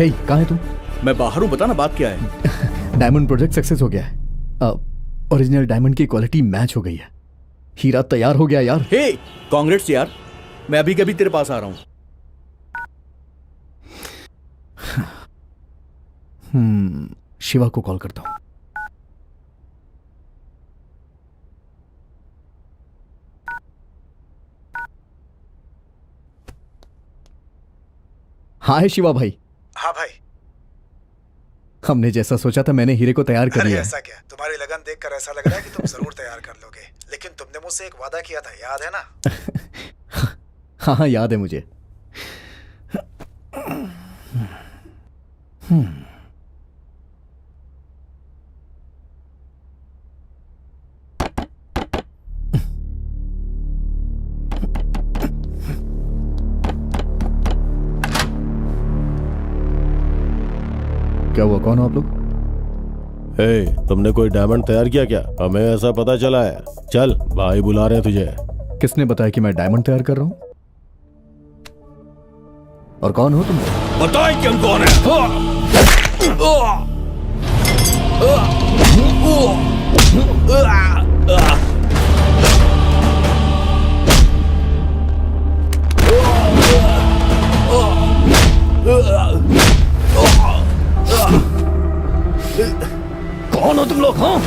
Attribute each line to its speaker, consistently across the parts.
Speaker 1: हे, कहाँ है तुम?
Speaker 2: मैं बाहर हूँ, बता ना बात क्या है।
Speaker 1: डायमंड प्रोजेक्ट सक्सेस हो गया है। ओरिजिनल डायमंड की क्वालिटी मैच हो गई है। हीरा तैयार हो गया यार।
Speaker 2: हे, कांग्रेट्स यार। मैं अभी कभी तेरे पास आ रहा हूँ।
Speaker 1: शिवा को कॉल करता हूँ। हाय शिवा भाई।
Speaker 3: हाँ भाई।
Speaker 1: हमने जैसा सोचा था मैंने हीरे को तैयार कर लिया है।
Speaker 3: ऐसा क्या? तुम्हारी लगन देखकर ऐसा लग रहा है कि तुम जरूर तैयार कर लोगे, लेकिन तुमने मुझसे एक वादा किया था, याद है ना?
Speaker 1: हाँ याद है मुझे। क्या हुआ, कौन हो आप लोग?
Speaker 4: तुमने कोई डायमंड तैयार किया क्या? हमें ऐसा पता चला है। चल, भाई बुला रहे हैं तुझे।
Speaker 1: किसने बताया कि मैं डायमंड तैयार कर रहा हूं? और कौन हो तुम?
Speaker 2: बताए कि हम कौन है।
Speaker 1: कौन हो तुम लोग? हाँ,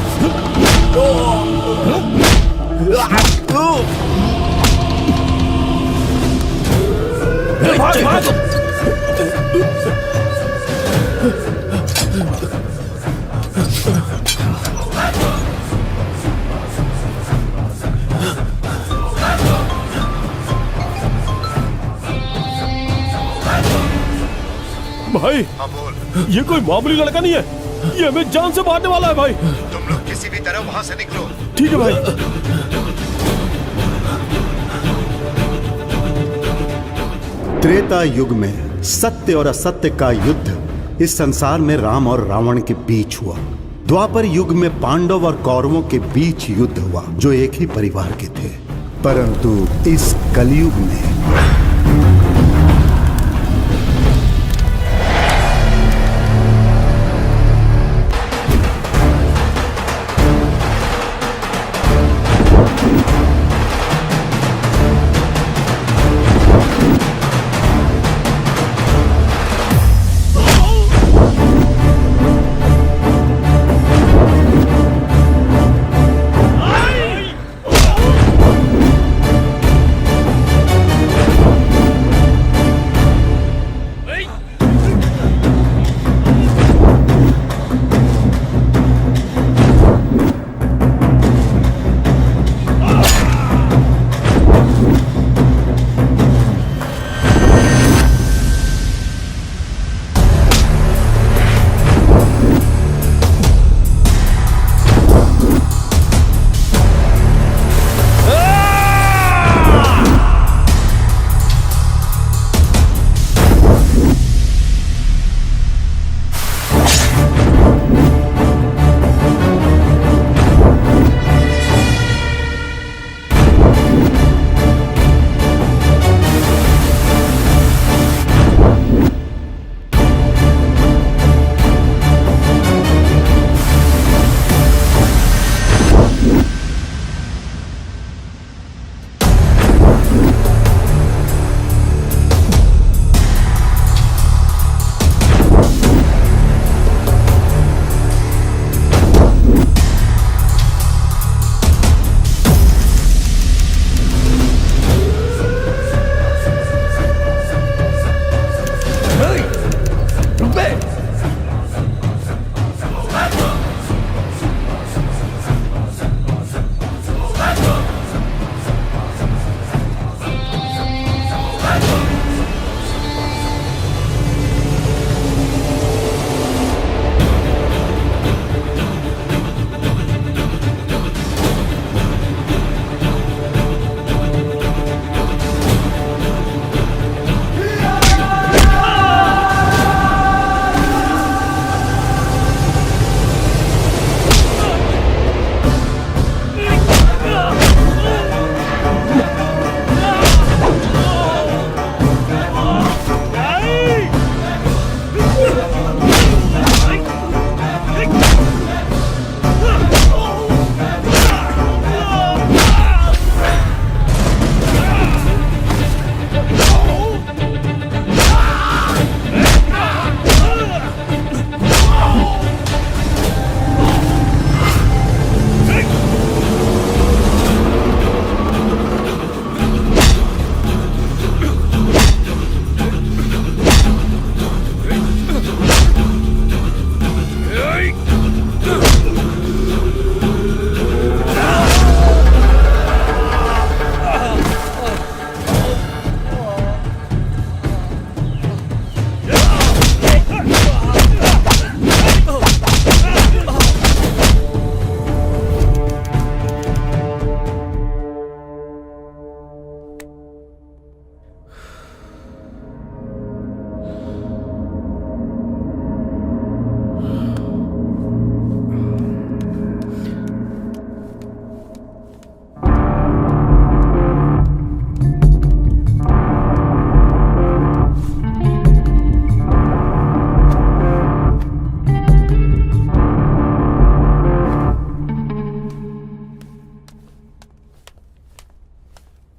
Speaker 4: भाई,
Speaker 3: हाँ बोल।
Speaker 4: ये कोई मामूली लड़का नहीं है, ये हमें जान से मारने वाला है भाई।
Speaker 3: तुम लोग किसी भी तरह वहां से निकलो।
Speaker 4: ठीक है भाई।
Speaker 5: त्रेता युग में सत्य और असत्य का युद्ध इस संसार में राम और रावण के बीच हुआ। द्वापर युग में पांडव और कौरवों के बीच युद्ध हुआ, जो एक ही परिवार के थे। परंतु इस कलयुग में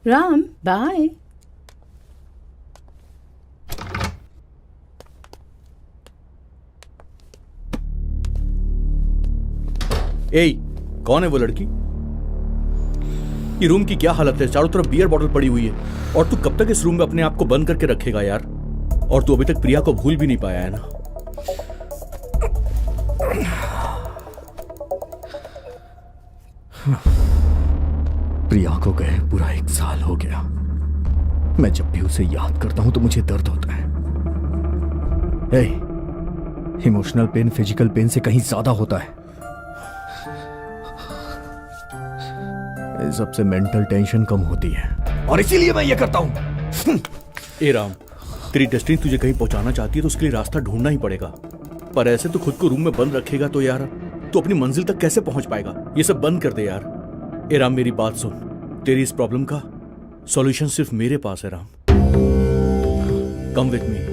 Speaker 6: राम बाय।
Speaker 2: ए, कौन है वो लड़की? ये रूम की क्या हालत है? चारों तरफ बियर बॉटल पड़ी हुई है और तू कब तक इस रूम में अपने आप को बंद करके रखेगा यार? और तू अभी तक प्रिया को भूल भी नहीं पाया है ना?
Speaker 1: प्रिया को गए पूरा 1 साल हो गया। मैं जब भी उसे याद करता हूं तो मुझे दर्द होता है। इमोशनल पेन फिजिकल पेन से कहीं ज्यादा होता है। इस सबसे मेंटल टेंशन कम होती है और इसीलिए मैं ये करता हूं।
Speaker 2: ए राम, तेरी डेस्टिनी तुझे कहीं पहुंचाना चाहती है तो उसके लिए रास्ता ढूंढना ही पड़ेगा। पर ऐसे तो खुद को रूम में बंद रखेगा तो यार तू अपनी मंजिल तक कैसे पहुंच पाएगा? ये सब बंद कर दे यार। ए राम, मेरी बात सुन। तेरी इस प्रॉब्लम का सॉल्यूशन सिर्फ मेरे पास है राम। Come with me.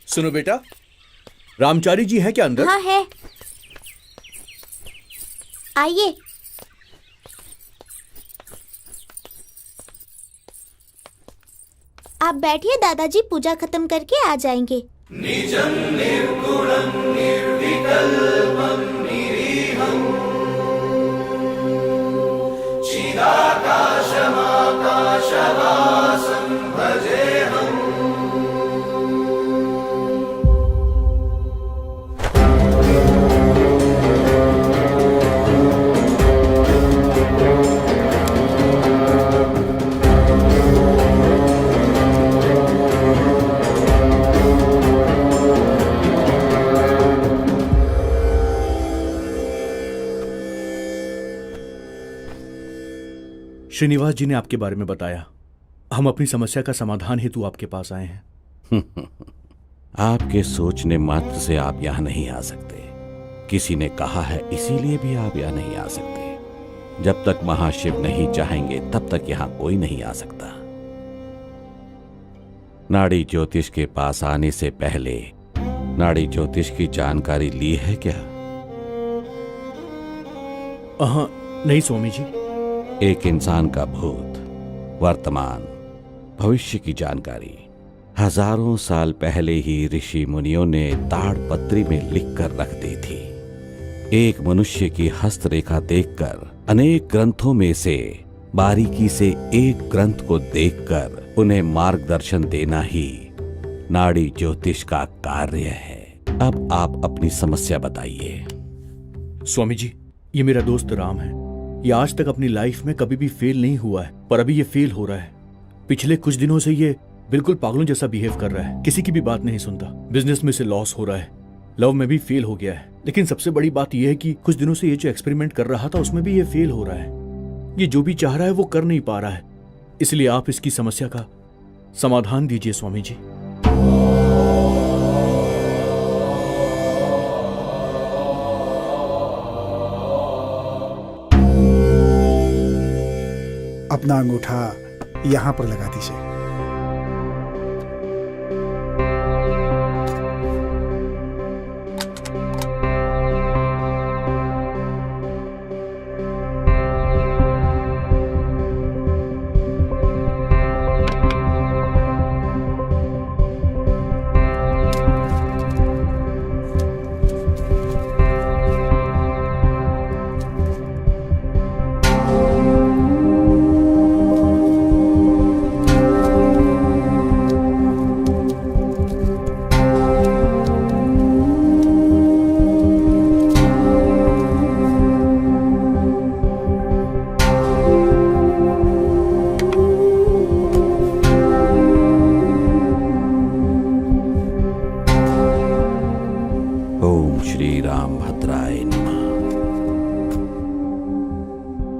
Speaker 2: सुनो बेटा, रामचारी जी हैं क्या अंदर?
Speaker 7: हाँ है, आइए। आप बैठिए, दादाजी पूजा खत्म करके आ जाएंगे।
Speaker 8: निजं निर्गुणं निर्विकल्पं निरीहं चिदाकाशमाकाशवासं भजेऽहम्।
Speaker 2: श्रीनिवास जी ने आपके बारे में बताया। हम अपनी समस्या का समाधान हेतु आपके पास आए हैं।
Speaker 9: आपके सोचने मात्र से आप यहां नहीं आ सकते। किसी ने कहा है, इसीलिए भी आप यहां नहीं आ सकते। जब तक महाशिव नहीं चाहेंगे तब तक यहां कोई नहीं आ सकता। नाड़ी ज्योतिष के पास आने से पहले नाड़ी ज्योतिष की जानकारी ली है क्या?
Speaker 2: हाँ, नहीं स्वामी जी।
Speaker 9: एक इंसान का भूत, वर्तमान, भविष्य की जानकारी हजारों साल पहले ही ऋषि मुनियों ने ताड़पत्री में लिखकर रख दी थी। एक मनुष्य की हस्तरेखा देखकर अनेक ग्रंथों में से बारीकी से एक ग्रंथ को देखकर उन्हें मार्गदर्शन देना ही नाड़ी ज्योतिष का कार्य है। अब आप अपनी समस्या बताइए।
Speaker 2: स्वामी जी, ये मेरा दोस्त राम है। ये आज तक अपनी लाइफ में कभी भी फेल नहीं हुआ है, पर अभी ये फेल हो रहा है। पिछले कुछ दिनों से ये बिल्कुल पागलों जैसा बिहेव कर रहा है, किसी की भी बात नहीं सुनता। बिजनेस में से लॉस हो रहा है, लव में भी फेल हो गया है। लेकिन सबसे बड़ी बात यह है कि कुछ दिनों से ये जो एक्सपेरिमेंट कर रहा था उसमें भी ये फेल हो रहा है। ये जो भी चाह रहा है वो कर नहीं पा रहा है। इसलिए आप इसकी समस्या का समाधान दीजिए स्वामी जी।
Speaker 3: अपना अंगूठा यहां पर लगा दीजिए।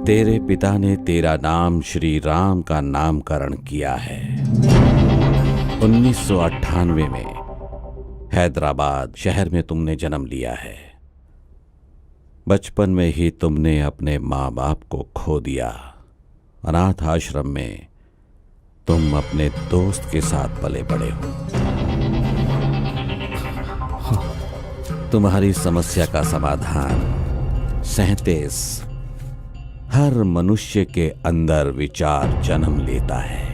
Speaker 9: तेरे पिता ने तेरा नाम श्री राम का नामकरण किया है। 1998 में हैदराबाद शहर में तुमने जन्म लिया है। बचपन में ही तुमने अपने माँ बाप को खो दिया। अनाथ आश्रम में तुम अपने दोस्त के साथ पले बड़े हो। तुम्हारी समस्या का समाधान 37 हर मनुष्य के अंदर विचार जन्म लेता है।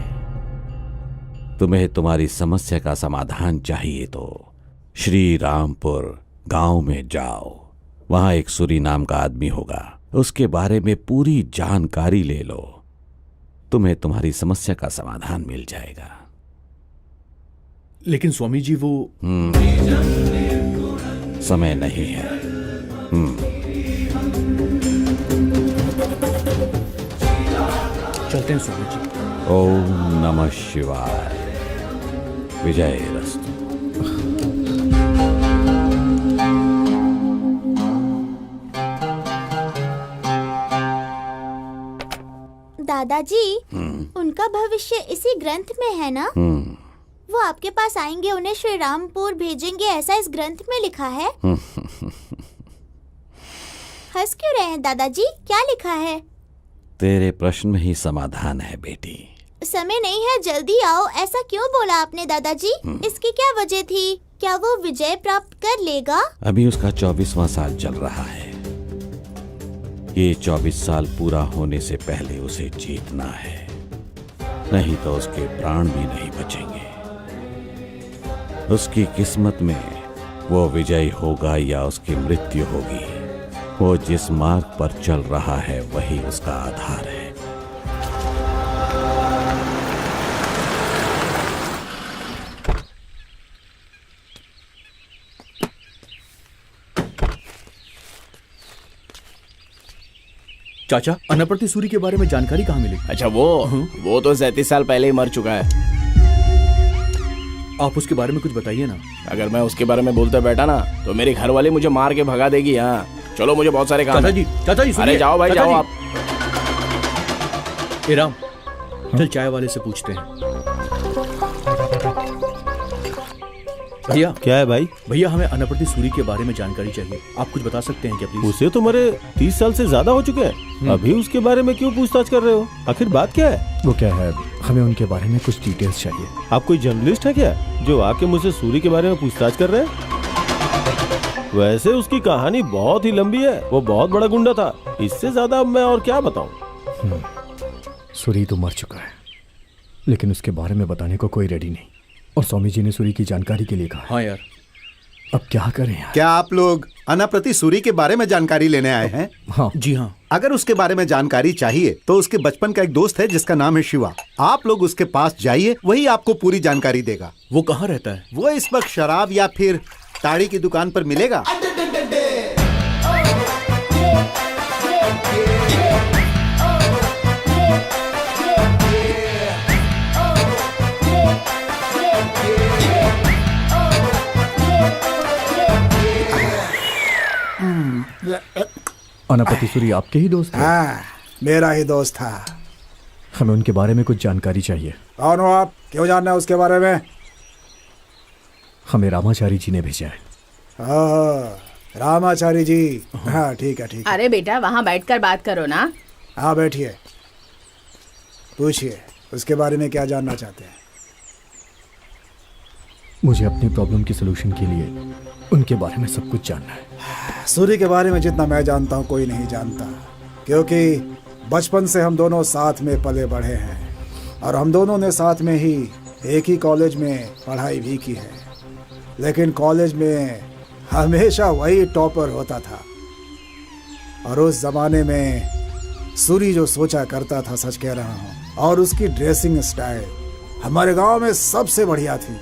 Speaker 9: तुम्हें तुम्हारी समस्या का समाधान चाहिए तो श्री रामपुर गांव में जाओ। वहां एक सूरी नाम का आदमी होगा, उसके बारे में पूरी जानकारी ले लो। तुम्हें तुम्हारी समस्या का समाधान मिल जाएगा।
Speaker 2: लेकिन स्वामी जी वो
Speaker 9: समय नहीं है।
Speaker 2: चलते हैं स्वामी जी।
Speaker 9: ओम नमः शिवाय। विजयरस्तु।
Speaker 7: दादाजी, उनका भविष्य इसी ग्रंथ में है ना? वो आपके पास आएंगे, उन्हें श्री रामपुर भेजेंगे, ऐसा इस ग्रंथ में लिखा है। हंस क्यों रहे हैं दादाजी? क्या लिखा है?
Speaker 9: तेरे प्रश्न में ही समाधान है बेटी।
Speaker 7: समय नहीं है, जल्दी आओ। ऐसा क्यों बोला आपने दादाजी? इसकी क्या वजह थी? क्या वो विजय प्राप्त कर लेगा?
Speaker 9: अभी उसका 24वां साल चल रहा है। ये 24 साल पूरा होने से पहले उसे जीतना है, नहीं तो उसके प्राण भी नहीं बचेंगे। उसकी किस्मत में वो विजयी होगा या उसकी मृत्यु होगी। वो जिस मार्ग पर चल रहा है वही उसका आधार है।
Speaker 2: चाचा, अनाप्रति सूरी के बारे में जानकारी कहाँ मिली?
Speaker 6: अच्छा, वो तो 37 साल पहले ही मर चुका है।
Speaker 2: आप उसके बारे में कुछ बताइए ना।
Speaker 6: अगर मैं उसके बारे में बोलते बैठा ना तो मेरी घरवाली मुझे मार के भगा देगी। हाँ चलो, मुझे बहुत सारे काम
Speaker 2: चाचा
Speaker 6: है।
Speaker 2: जी, चाचा जी
Speaker 6: अरे जाओ भाई, जाओ आप।
Speaker 2: ए राम, चल चाय वाले से पूछते हैं। भैया।
Speaker 4: क्या है भाई?
Speaker 2: भैया, हमें अनाप्रति सूरी के बारे में जानकारी चाहिए। आप कुछ बता सकते हैं क्या प्लीज?
Speaker 4: उसे तो मरे 30 साल से ज्यादा हो चुके हैं। अभी उसके बारे में क्यों पूछताछ कर रहे हो? आखिर बात क्या है?
Speaker 1: वो क्या है, हमें उनके बारे में कुछ डिटेल्स चाहिए।
Speaker 4: आप कोई जर्नलिस्ट है क्या जो आके मुझसे सूरी के बारे में पूछताछ कर रहे हैं? वैसे उसकी कहानी बहुत ही लंबी है। वो बहुत बड़ा गुंडा था। इससे ज्यादा अब मैं और क्या बताऊं?
Speaker 1: सूरी तो मर चुका है, लेकिन उसके बारे में बताने को कोई रेडी नहीं। और स्वामी जी ने सूरी की जानकारी के लिए कहा।
Speaker 2: हाँ यार,
Speaker 1: अब क्या करें यार?
Speaker 5: क्या आप लोग अनाप्रति सूरी के बारे में जानकारी लेने आए हैं?
Speaker 1: हाँ
Speaker 2: जी हाँ।
Speaker 5: अगर उसके बारे में जानकारी चाहिए तो उसके बचपन का एक दोस्त है जिसका नाम है शिवा। आप लोग उसके पास जाइए, वही आपको पूरी जानकारी देगा।
Speaker 2: वो कहाँ रहता है?
Speaker 5: वो इस वक्त शराब या फिर ताड़ी की दुकान पर मिलेगा।
Speaker 1: अनाप्रति सूरी आपके ही दोस्त हैं?
Speaker 3: हाँ, मेरा ही दोस्त था।
Speaker 1: हमें उनके बारे में कुछ जानकारी चाहिए।
Speaker 3: कौन हो आप? क्यों जानना है उसके बारे में?
Speaker 1: हमें रामाचारी जी ने भेजा है।
Speaker 3: रामाचारी जी। हाँ ठीक है, ठीक है।
Speaker 10: अरे बेटा, वहाँ बैठकर बात करो ना।
Speaker 3: हाँ बैठिए, पूछिए उसके बारे में क्या जानना चाहते हैं।
Speaker 1: मुझे अपनी प्रॉब्लम की सलूशन के लिए उनके बारे में सब कुछ जानना है।
Speaker 3: सूरी के बारे में जितना मैं जानता हूँ कोई नहीं जानता, क्योंकि बचपन से हम दोनों साथ में पले बढ़े हैं और हम दोनों ने साथ में ही एक ही कॉलेज में पढ़ाई भी की है। लेकिन कॉलेज में हमेशा वही टॉपर होता था और उस जमाने में सूरी जो सोचा करता था, सच कह रहा हूँ, और उसकी ड्रेसिंग स्टाइल हमारे गांव में सबसे बढ़िया थी,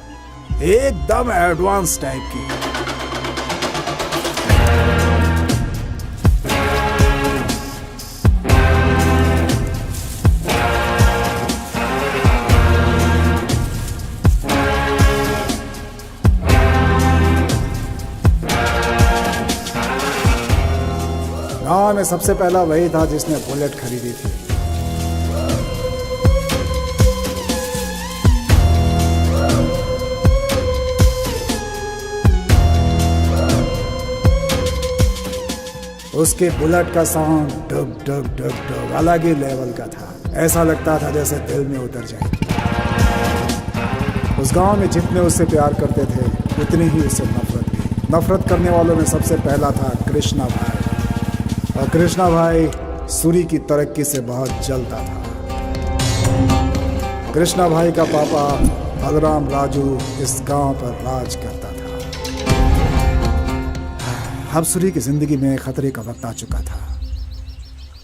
Speaker 3: एकदम एडवांस टाइप की। गांव में सबसे पहला वही था जिसने बुलेट खरीदी थी। उसके बुलेट का साउंड डुग डुग डुग डुग अलग ही लेवल का था। ऐसा लगता था जैसे दिल में उतर जाए। उस गांव में जितने उससे प्यार करते थे उतनी ही उससे नफरत भी। नफरत करने वालों में सबसे पहला था कृष्णा भाई। और कृष्णा भाई सूरी की तरक्की से बहुत जलता था। कृष्णा भाई का पापा बलराम राजू इस गांव पर राज करता था। अब सूरी की जिंदगी में खतरे का वक्त आ चुका था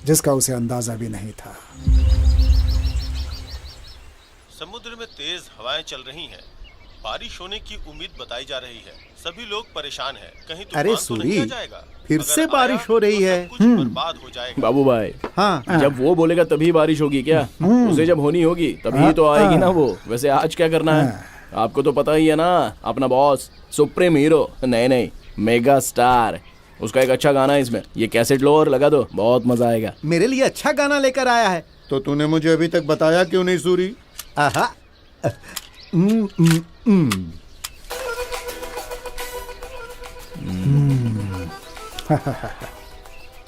Speaker 3: जिसका उसे अंदाजा भी नहीं था।
Speaker 4: समुद्र में तेज हवाएं चल रही हैं। बारिश होने की उम्मीद बताई जा रही है। सभी लोग परेशान हैं। कहीं तूफान
Speaker 5: अरे
Speaker 4: तो नहीं आ
Speaker 5: सूरी,
Speaker 4: जाएगा?
Speaker 5: फिर
Speaker 4: अगर
Speaker 5: से
Speaker 4: आया
Speaker 5: बारिश हो रही
Speaker 4: तो
Speaker 5: है।
Speaker 4: सब कुछ बर्बाद हो जाएगा।
Speaker 6: बाबू भाई,
Speaker 5: हाँ
Speaker 6: जब वो बोलेगा तभी बारिश होगी क्या? उसे जब होनी होगी तभी तो आएगी ना वो। वैसे आज क्या करना है आपको तो पता ही है ना। अपना बॉस सुप्रीम हीरो, नहीं मेगा स्टार, उसका एक अच्छा गाना है इसमें। ये कैसेट लो और लगा दो, बहुत मजा आएगा।
Speaker 5: मेरे लिए अच्छा गाना लेकर आया है।
Speaker 11: तो तूने मुझे अभी तक बताया क्यों नहीं सूरी?
Speaker 5: आहा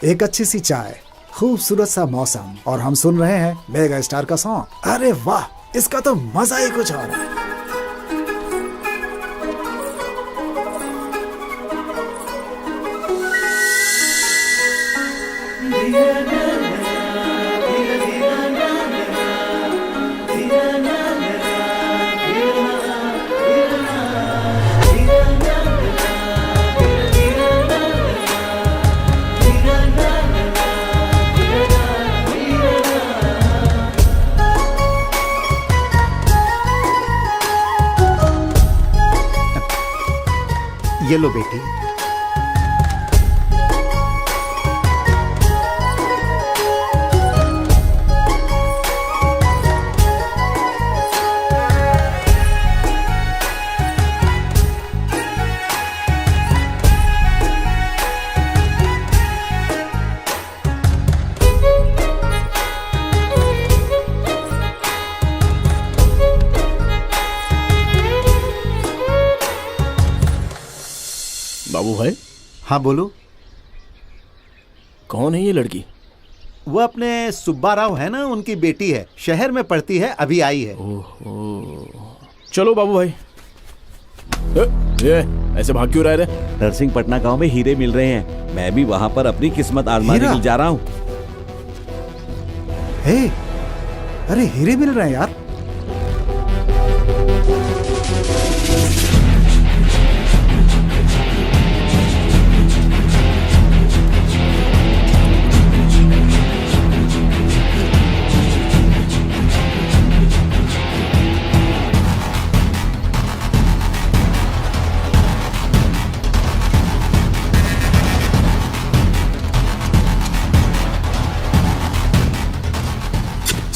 Speaker 3: एक अच्छी सी चाय, खूबसूरत सा मौसम और हम सुन रहे हैं मेगा स्टार का सॉन्ग। अरे वाह, इसका तो मजा ही कुछ और है।
Speaker 5: ये लो बेटी।
Speaker 6: बाबू भाई,
Speaker 5: हाँ बोलो।
Speaker 6: कौन है ये लड़की?
Speaker 5: वो अपने सुब्बा राव है ना, उनकी बेटी है। शहर में पढ़ती है, अभी आई है।
Speaker 6: ओहो, चलो बाबू भाई। ये ऐसे भाग क्यों रहे रे?
Speaker 9: नरसिंहपटना गांव में हीरे मिल रहे हैं। मैं भी वहां पर अपनी किस्मत आजमाने के लिए जा रहा हूँ।
Speaker 3: हे, अरे हीरे मिल रहे हैं यार।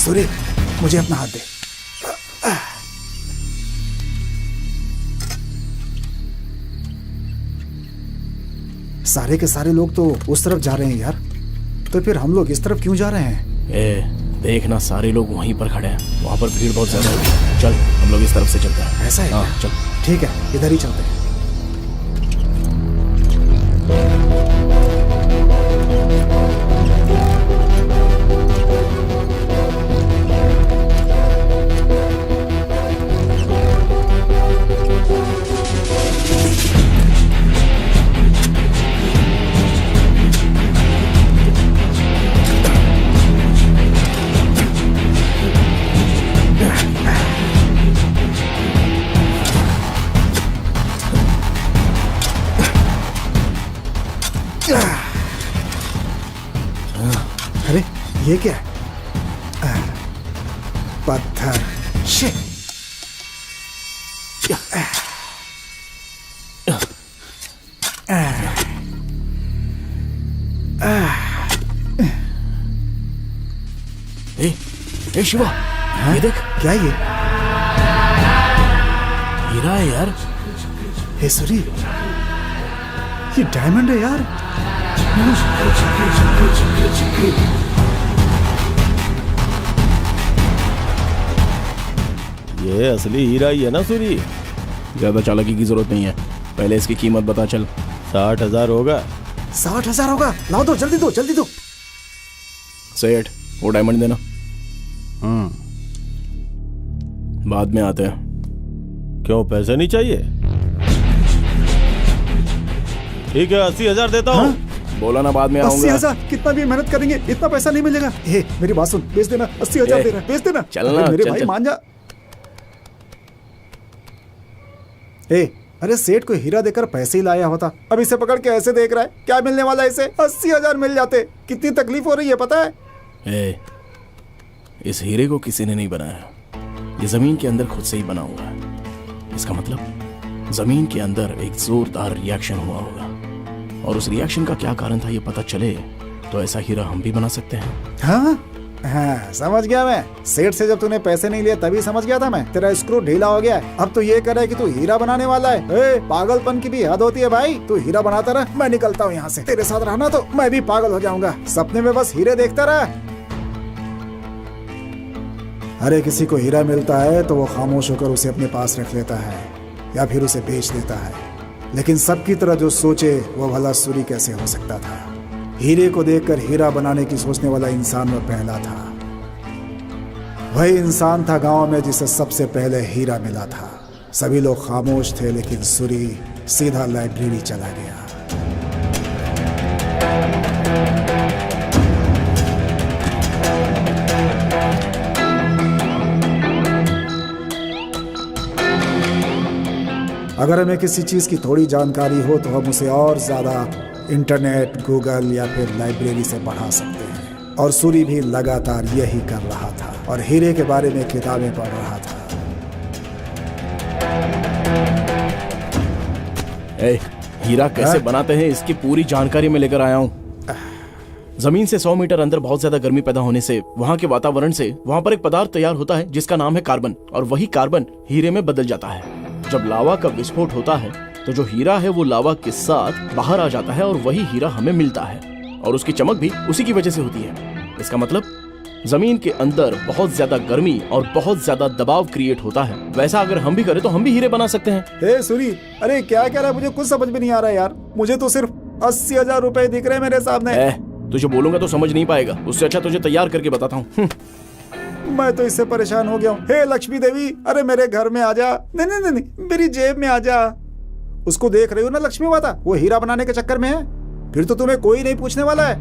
Speaker 3: सूर्य, मुझे अपना हाथ दे। सारे के सारे लोग तो उस तरफ जा रहे हैं यार, तो फिर हम लोग इस तरफ क्यों जा रहे हैं?
Speaker 6: देखना, सारे लोग वहीं पर खड़े हैं। वहां पर भीड़ बहुत ज्यादा है। चल हम लोग इस तरफ से चलते हैं।
Speaker 3: ऐसा है?
Speaker 6: हाँ चल।
Speaker 3: ठीक है, इधर ही चलते हैं। अरे ये क्या है? पत्थर। शिट।
Speaker 6: ए शिवा, ये देख।
Speaker 3: क्या ये?
Speaker 6: हीरा है यार।
Speaker 3: हे सूरी, ये डायमंड है यार।
Speaker 4: ये असली हीरा ही है ना सूरी?
Speaker 6: ज्यादा चालाकी की जरूरत नहीं है, पहले इसकी कीमत बता चल।
Speaker 4: 60,000 होगा।
Speaker 3: 60,000 होगा। लाओ दो, जल्दी दो, जल्दी दो।
Speaker 6: सेठ, वो डायमंड देना। बाद में आते हैं।
Speaker 4: क्यों, पैसे नहीं चाहिए? ठीक है, 80,000 देता हूँ।
Speaker 6: बोला ना बाद में आऊंगा।
Speaker 3: 80,000? कितना भी मेहनत करेंगे इतना पैसा नहीं मिलेगा। हे, मेरी बात सुन, बेच देना। 80,000 दे रहा है, बेच देना।
Speaker 6: चलना,
Speaker 3: अरे मेरे
Speaker 6: चल,
Speaker 3: भाई
Speaker 6: चल।
Speaker 3: मान जा। अरे सेठ को हीरा देकर पैसे ही लाया होता, अब इसे पकड़ के ऐसे देख रहा है। क्या मिलने वाला है इसे? 80,000 मिल जाते। कितनी तकलीफ हो रही है पता है?
Speaker 6: इस हीरे को किसी ने नहीं बनाया, ये जमीन के अंदर खुद से ही बना हुआ है। इसका मतलब जमीन के अंदर एक जोरदार रिएक्शन हुआ होगा, और उस रिएक्शन का क्या कारण था ये पता चले तो ऐसा हीरा हम भी बना सकते हैं।
Speaker 3: हाँ हाँ, समझ गया मैं। सेठ से जब तूने पैसे नहीं लिए तभी समझ गया था मैं। तेरा स्क्रू ढीला हो गया है। अब तो ये करे कि तू हीरा बनाने वाला है। पागलपन की भी हद होती है भाई। तू हीरा बनाता रह, मैं निकलता हूँ यहाँ से। तेरे साथ रहना तो मैं भी पागल हो जाऊंगा। सपने में बस हीरे देखता रहा। अरे किसी को हीरा मिलता है तो वो खामोश होकर उसे अपने पास रख लेता है या फिर उसे बेच देता है, लेकिन सबकी तरह जो सोचे वो भला सूरी कैसे हो सकता था? हीरे को देखकर हीरा बनाने की सोचने वाला इंसान में पहला था। वही इंसान था गांव में जिसे सबसे पहले हीरा मिला था। सभी लोग खामोश थे, लेकिन सूरी सीधा लाइब्रेरी चला गया। अगर हमें किसी चीज की थोड़ी जानकारी हो तो हम उसे और ज्यादा इंटरनेट, गूगल या फिर लाइब्रेरी से बढ़ा सकते हैं। और सूरी भी लगातार यही कर रहा था और हीरे के बारे में किताबें पढ़ रहा था।
Speaker 6: हीरा कैसे बनाते हैं इसकी पूरी जानकारी मैं लेकर आया हूँ। जमीन से 100 मीटर अंदर बहुत ज्यादा गर्मी पैदा होने से वहाँ के वातावरण से वहाँ पर एक पदार्थ तैयार होता है जिसका नाम है कार्बन, और वही कार्बन हीरे में बदल जाता है। जब लावा का विस्फोट होता है तो जो हीरा है वो लावा के साथ बाहर आ जाता है और वही हीरा हमें मिलता है, और उसकी चमक भी उसी की वजह से होती है। इसका मतलब जमीन के अंदर बहुत ज्यादा गर्मी और बहुत ज्यादा दबाव क्रिएट होता है। वैसा अगर हम भी करें तो हम भी हीरे बना सकते हैं।
Speaker 3: सूरी, अरे क्या कह रहा है? मुझे कुछ समझ में नहीं आ रहा यार। मुझे तो सिर्फ 80,000 रुपए दिख रहे हैं मेरे सामने।
Speaker 6: तुझे बोलूंगा तो समझ नहीं पाएगा, उससे अच्छा तुझे तैयार करके बताता हूँ।
Speaker 3: मैं तो इससे परेशान हो गया हूँ। हे लक्ष्मी देवी, अरे मेरे घर में आ जा। नहीं नहीं नहीं, मेरी जेब में आ जा। उसको देख रही हो ना लक्ष्मी माता, वो हीरा बनाने के चक्कर में है। फिर तो तुम्हें कोई नहीं पूछने वाला है।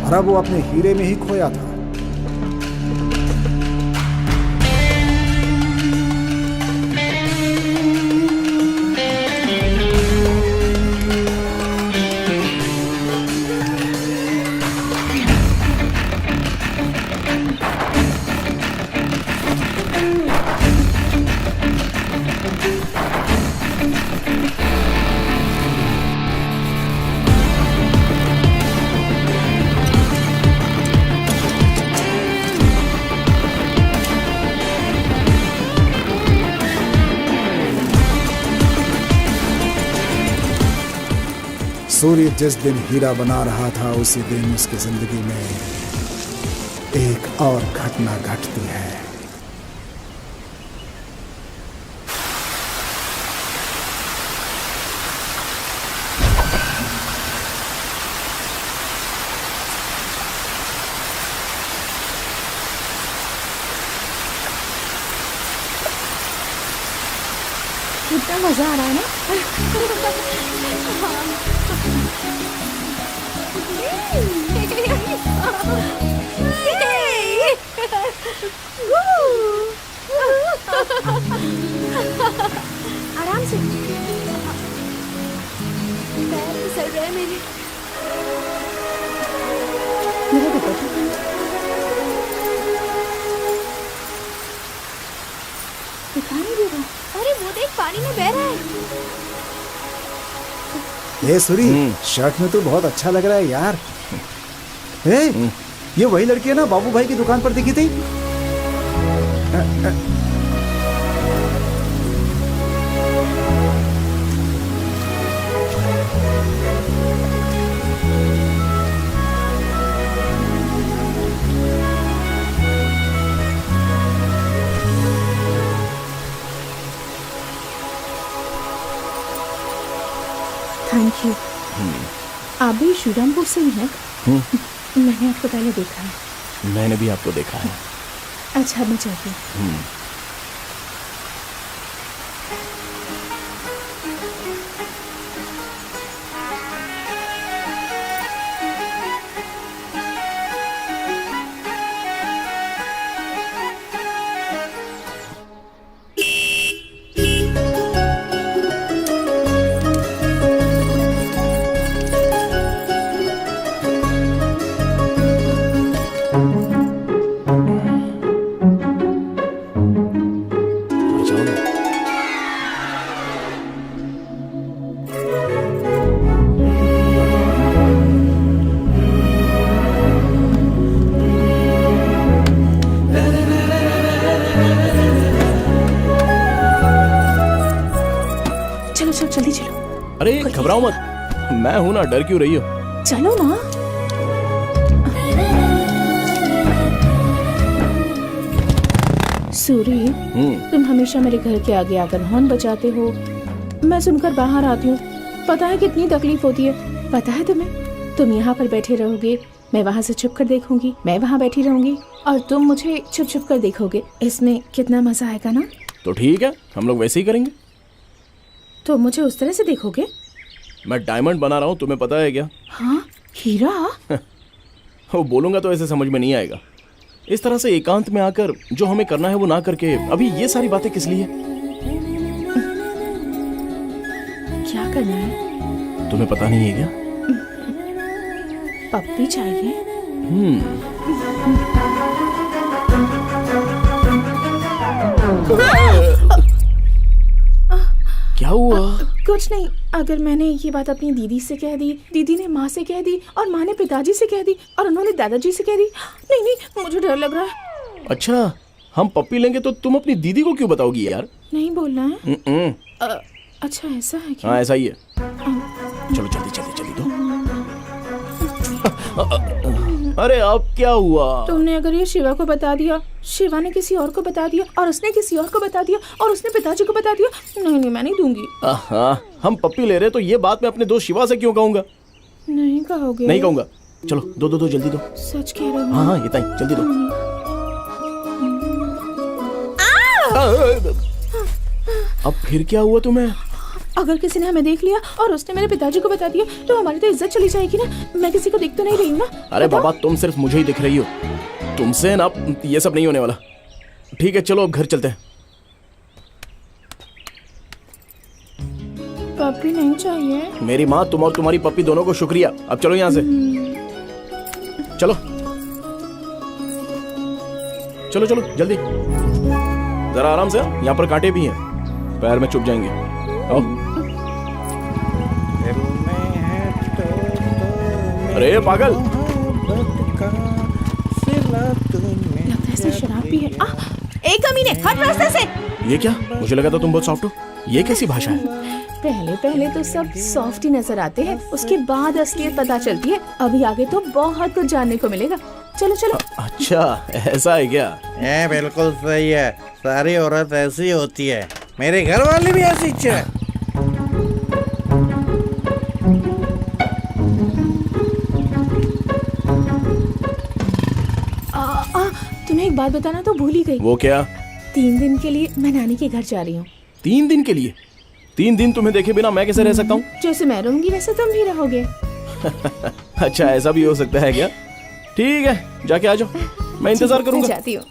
Speaker 3: और अब वो अपने हीरे में ही खोया था। सूर्य जिस दिन हीरा बना रहा था उसी दिन उसकी जिंदगी में एक और घटना घटती है।
Speaker 7: कितना मजा आ रहा है ना? आराम से। पैर फिसल रहे हैं मेरे। मेरा दुपट्टा दिखाई नहीं दे रहा। अरे वो देख, पानी में बह रहा है।
Speaker 3: ये सूरी, शर्ट में तो बहुत अच्छा लग रहा है यार। ये वही लड़की है ना बाबू भाई की दुकान पर दिखी थी?
Speaker 7: Thank you.
Speaker 10: आप भी श्रीरामपुर से ही हैं? मैंने आपको पहले देखा है।
Speaker 6: मैंने भी आपको देखा है।
Speaker 10: अच्छा, मैं चलती हूँ। चलो चलो जल्दी चलो।
Speaker 6: अरे घबराओ मत, मैं हूं ना, डर क्यों रही हो?
Speaker 10: चलो ना। सूरी, तुम हमेशा मेरे घर के आगे आकर हॉर्न बजाते हो। मैं सुनकर बाहर आती हूँ। पता है कितनी तकलीफ होती है? पता है तुम्हें? तुम यहाँ पर बैठे रहोगे, मैं वहाँ से छुप कर देखूंगी, मैं वहाँ बैठी रहूंगी और तुम मुझे छुप छुप कर देखोगे। इसमें कितना मजा आएगा ना?
Speaker 6: तो ठीक है, हम लोग वैसे ही करेंगे।
Speaker 10: तो मुझे उस तरह से देखोगे?
Speaker 6: मैं डायमंड बना रहा हूँ, तुम्हें पता है क्या?
Speaker 10: हाँ, हीरा।
Speaker 6: वो बोलूंगा तो ऐसे समझ में नहीं आएगा। इस तरह से एकांत में आकर जो हमें करना है वो ना करके अभी ये सारी बातें किस लिए?
Speaker 10: क्या करना है?
Speaker 6: तुम्हें पता नहीं है क्या?
Speaker 10: पप्पी चाहिए।
Speaker 6: क्या हुआ?
Speaker 10: कुछ नहीं। अगर मैंने ये बात अपनी दीदी से कह दी, दीदी ने माँ से कह दी और माँ ने पिताजी से कह दी और उन्होंने दादाजी से कह दी। नहीं नहीं, मुझे डर लग रहा है।
Speaker 6: अच्छा, हम पप्पी लेंगे तो तुम अपनी दीदी को क्यों बताओगी यार?
Speaker 10: नहीं बोलना है। अच्छा, ऐसा है क्या?
Speaker 6: हाँ, ऐसा ही है। चलो जल्दी जल्दी जल्दी दो। अरे अब क्या हुआ?
Speaker 10: तुमने अगर ये शिवा को बता दिया, शिवा ने किसी और को बता दिया और उसने किसी और को बता दिया और उसने पिताजी को बता दिया। नहीं नहीं, मैं नहीं दूंगी।
Speaker 6: हम पप्पी ले रहे तो ये बात मैं अपने दोस्त शिवा से क्यों कहूँगा?
Speaker 10: नहीं कहोगे?
Speaker 6: नहीं कहूँगा। चलो दो दो दो, जल्दी दो।
Speaker 10: सच कह रहे हो?
Speaker 6: हाँ हाँ, ये ताई, जल्दी दो। अब फिर क्या हुआ तुम्हें?
Speaker 10: अगर किसी ने हमें देख लिया और उसने मेरे पिताजी को बता दिया तो हमारी तो इज्जत चली जाएगी ना। मैं किसी को दिख तो नहीं रही हूँ ना?
Speaker 6: अरे बाबा, तुम सिर्फ मुझे ही दिख रही हो, तुमसे ना ये सब नहीं होने वाला। ठीक है, चलो अब घर चलते हैं।
Speaker 10: पप्पी नहीं चाहिए।
Speaker 6: मेरी माँ, तुम और तुम्हारी पप्पी दोनों को शुक्रिया। अब चलो यहाँ से। चलो चलो चलो जल्दी, जरा आराम से, यहाँ पर कांटे भी हैं, पैर में चुभ जाएंगे। आओ। अरे पागल,
Speaker 10: लगता है शराब भी है। एक कमीने, हट रास्ते से।
Speaker 6: ये क्या? मुझे लगा था तुम बहुत सॉफ्ट हो। ये कैसी भाषा है?
Speaker 10: पहले पहले तो सब सॉफ्ट ही नजर आते हैं, उसके बाद असलियत पता चलती है। अभी आगे तो बहुत कुछ जानने को मिलेगा। चलो चलो।
Speaker 6: अच्छा, ऐसा है क्या?
Speaker 12: बिल्कुल सही है, सारी औरत ऐसी होती है, मेरे घर वाली भी ऐसी है।
Speaker 10: तुम्हें एक बात बताना तो भूल ही गई।
Speaker 6: वो क्या?
Speaker 10: 3 दिन के लिए मैं नानी के घर जा रही हूँ।
Speaker 6: 3 दिन के लिए? 3 दिन तुम्हें देखे बिना मैं कैसे रह सकता हूँ?
Speaker 10: जैसे मैं रहूंगी वैसे तुम भी रहोगे।
Speaker 6: अच्छा, ऐसा भी हो सकता है क्या? ठीक है, जाके आ जाओ, मैं इंतजार करूंगा।
Speaker 10: जाती हूँ।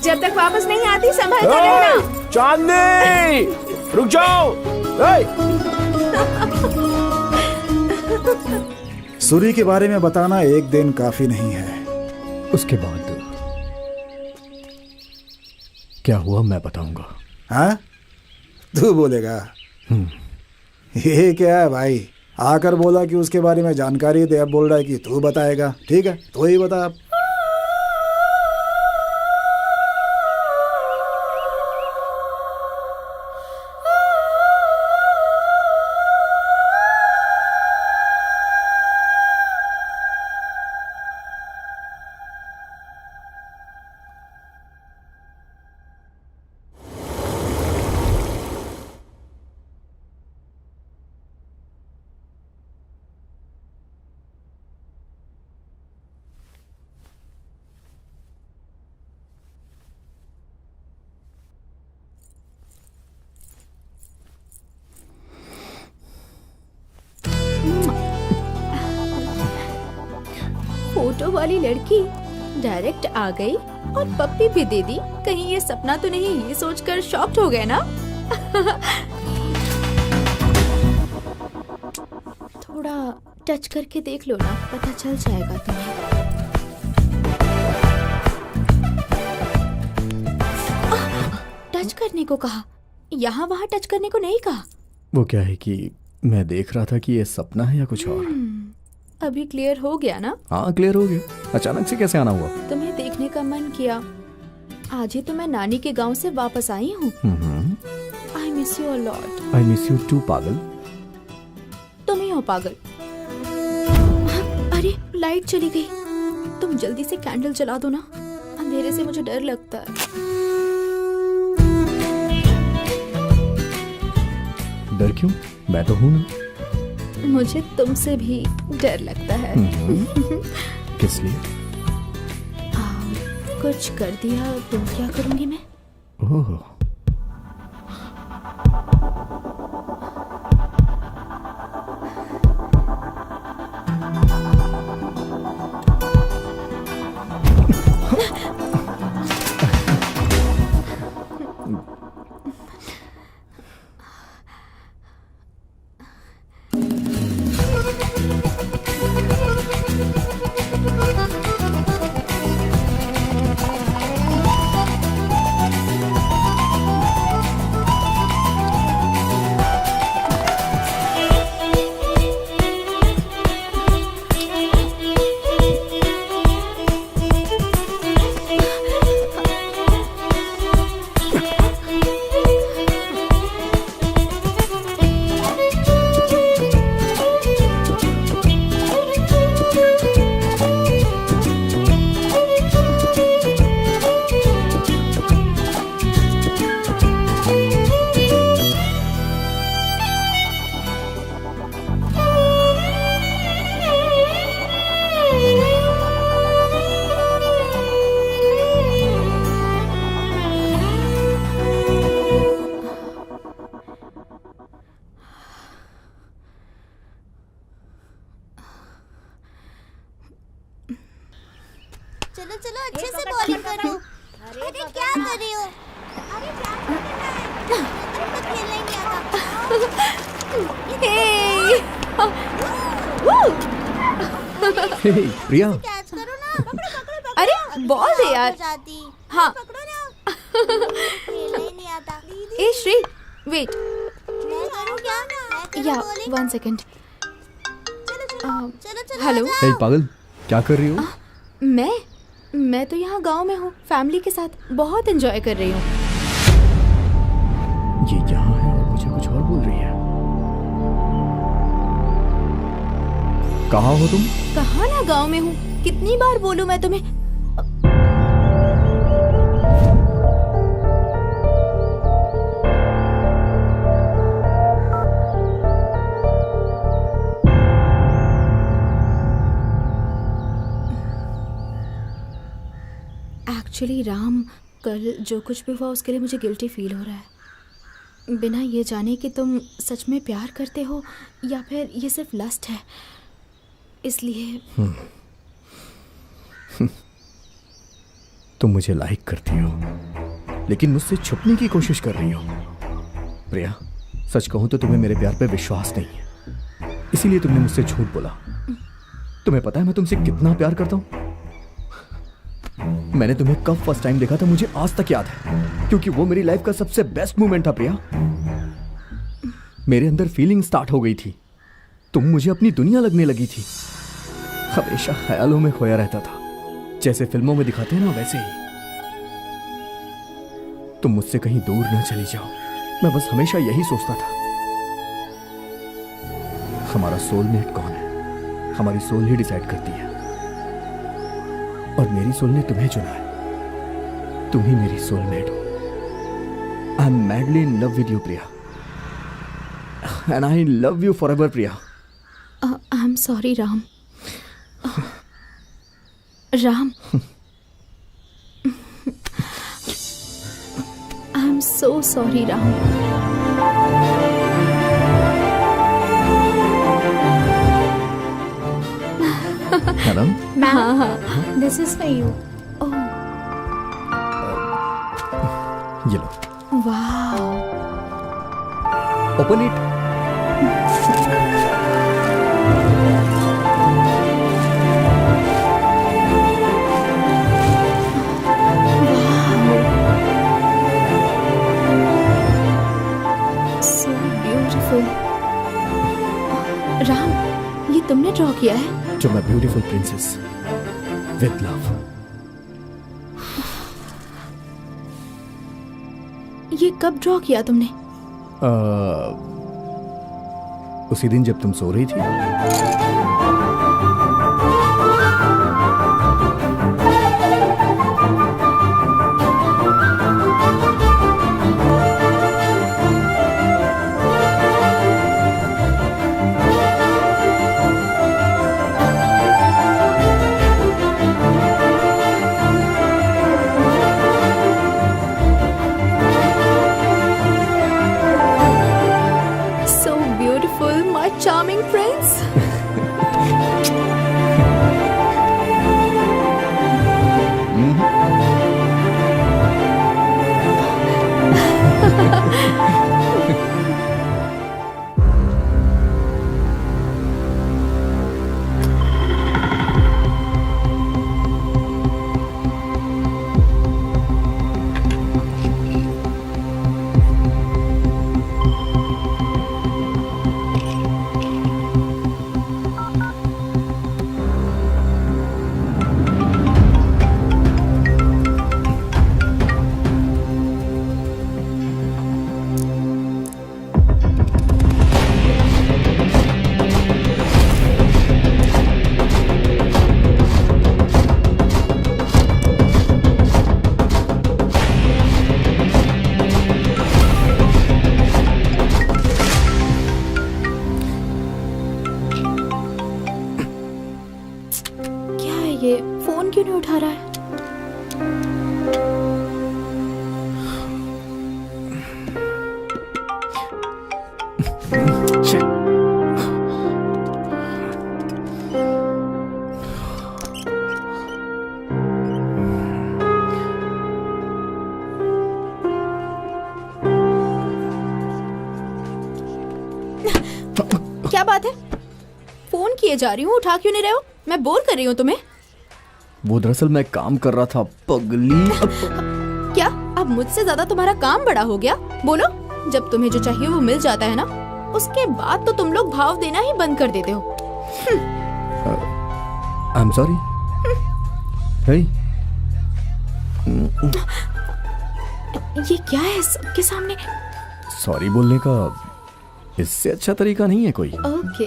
Speaker 10: जब तक वापस नहीं आती संभल कर रहना।
Speaker 6: चांदनी, रुक जाओ।
Speaker 3: सूरी के बारे में बताना एक दिन काफी नहीं है।
Speaker 1: उसके बाद क्या हुआ मैं बताऊंगा।
Speaker 3: हाँ, तू बोलेगा? ये क्या है भाई, आकर बोला कि उसके बारे में जानकारी दे, अब बोल रहा है कि तू बताएगा। ठीक है, तो ही बता अब।
Speaker 10: फोटो वाली लड़की डायरेक्ट आ गई और पप्पी भी दे दी। कहीं ये सपना तो नहीं, ये सोचकर शॉक्ड हो गए ना? थोड़ा टच करके देख लो ना, पता चल जाएगा तुम्हें। टच करने को कहा, यहाँ वहाँ टच करने को नहीं कहा।
Speaker 1: वो क्या है कि मैं देख रहा था कि ये सपना है या कुछ और।
Speaker 10: अभी क्लियर हो गया ना?
Speaker 1: हाँ क्लियर हो गया। अचानक से कैसे आना हुआ?
Speaker 10: तुम्हें देखने का मन किया। आज ही तो मैं नानी के गांव से वापस आई हूँ। I miss you a lot.
Speaker 1: I miss you too पागल।
Speaker 10: तुम ही हो पागल। अरे लाइट चली गई। तुम जल्दी से कैंडल जला दो ना, अंधेरे से मुझे डर लगता है।
Speaker 1: डर क्यों? मैं तो हूं ना।
Speaker 10: मुझे तुमसे भी डर लगता है।
Speaker 1: किस लिए?
Speaker 10: कुछ कर दिया तो क्या करूंगी मैं?
Speaker 1: ओह
Speaker 7: चलो चलो अच्छे से बॉलिंग करो। अरे क्या कर रही हो? अरे क्या कर रही है?
Speaker 1: हे प्रिया,
Speaker 7: कैच करो ना। पकड़ो
Speaker 10: अरे बॉल दे यार। हाँ
Speaker 7: पकड़ो ना। खेलना ही नहीं आता।
Speaker 10: ए श्री वेट।
Speaker 7: मैं करूं क्या?
Speaker 10: या 1 सेकंड।
Speaker 7: चलो
Speaker 10: हेलो।
Speaker 1: हे पागल, क्या कर रही हो?
Speaker 10: मैं तो यहाँ गांव में हूँ, फैमिली के साथ बहुत एंजॉय कर रही हूँ।
Speaker 1: ये यहाँ है और मुझे कुछ और बोल रही है। कहाँ हो तुम?
Speaker 10: कहाँ ना गांव में हूँ, कितनी बार बोलूं मैं तुम्हें। एक्चुअली राम, कल जो कुछ भी हुआ उसके लिए मुझे गिल्टी फील हो रहा है। बिना ये जाने कि तुम सच में प्यार करते हो या फिर ये सिर्फ लस्ट है, इसलिए।
Speaker 1: तुम मुझे लाइक करती हो लेकिन मुझसे छुपने की कोशिश कर रही हो। प्रिया, सच कहूं तो तुम्हें मेरे प्यार पे विश्वास नहीं है, इसीलिए तुमने मुझसे झूठ बोला। तुम्हें पता है मैं तुमसे कितना प्यार करता हूं? मैंने तुम्हें कब फर्स्ट टाइम देखा था मुझे आज तक याद है, क्योंकि वो मेरी लाइफ का सबसे बेस्ट मोमेंट था। प्रिया, मेरे अंदर फीलिंग स्टार्ट हो गई थी। तुम मुझे अपनी दुनिया लगने लगी थी। हमेशा ख्यालों में खोया रहता था, जैसे फिल्मों में दिखाते हैं ना, वैसे ही। तुम मुझसे कहीं दूर न चली जाओ, मैं बस हमेशा यही सोचता था। हमारा सोलमेट कौन है, हमारी सोल ही डिसाइड करती है, और मेरी सोल ने तुम्हें चुना है। तुम ही मेरी सोलमेट हो। I am madly in love with you Priya, and I love you forever Priya.
Speaker 10: I am sorry Ram. Ram, I am so sorry Ram.
Speaker 1: Madam
Speaker 10: ma'am this is for you.
Speaker 1: ये लो,
Speaker 10: वाह,
Speaker 1: open it.
Speaker 10: So beautiful. Ram, ये तुमने draw किया है?
Speaker 1: जो मैं beautiful princess with love.
Speaker 10: ये कब ड्रॉ किया तुमने?
Speaker 1: उसी दिन जब तुम सो रही थी।
Speaker 10: So beautiful, my charming prince. क्या है ये? फोन क्यों नहीं उठा रहा है? क्या बात है? फोन किए जा रही हूँ, उठा क्यों नहीं रहे हो? मैं बोर कर रही हूँ तुम्हें।
Speaker 1: वो दरअसल मैं काम कर रहा था पगली।
Speaker 10: क्या अब मुझसे ज्यादा तुम्हारा काम बड़ा हो गया? बोलो, जब तुम्हें जो चाहिए वो मिल जाता है ना, उसके बाद तो तुम लोग भाव देना ही बंद कर देते हो।
Speaker 1: I am sorry. हे,
Speaker 10: ये क्या है सबके सामने?
Speaker 1: सॉरी बोलने का इससे अच्छा तरीका नहीं है कोई।
Speaker 10: Okay,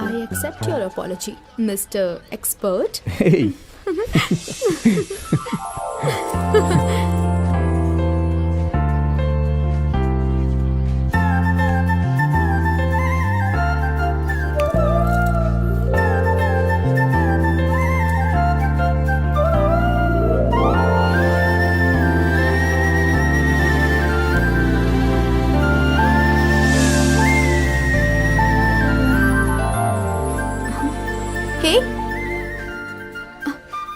Speaker 10: I accept your apology mister expert.
Speaker 1: Hey,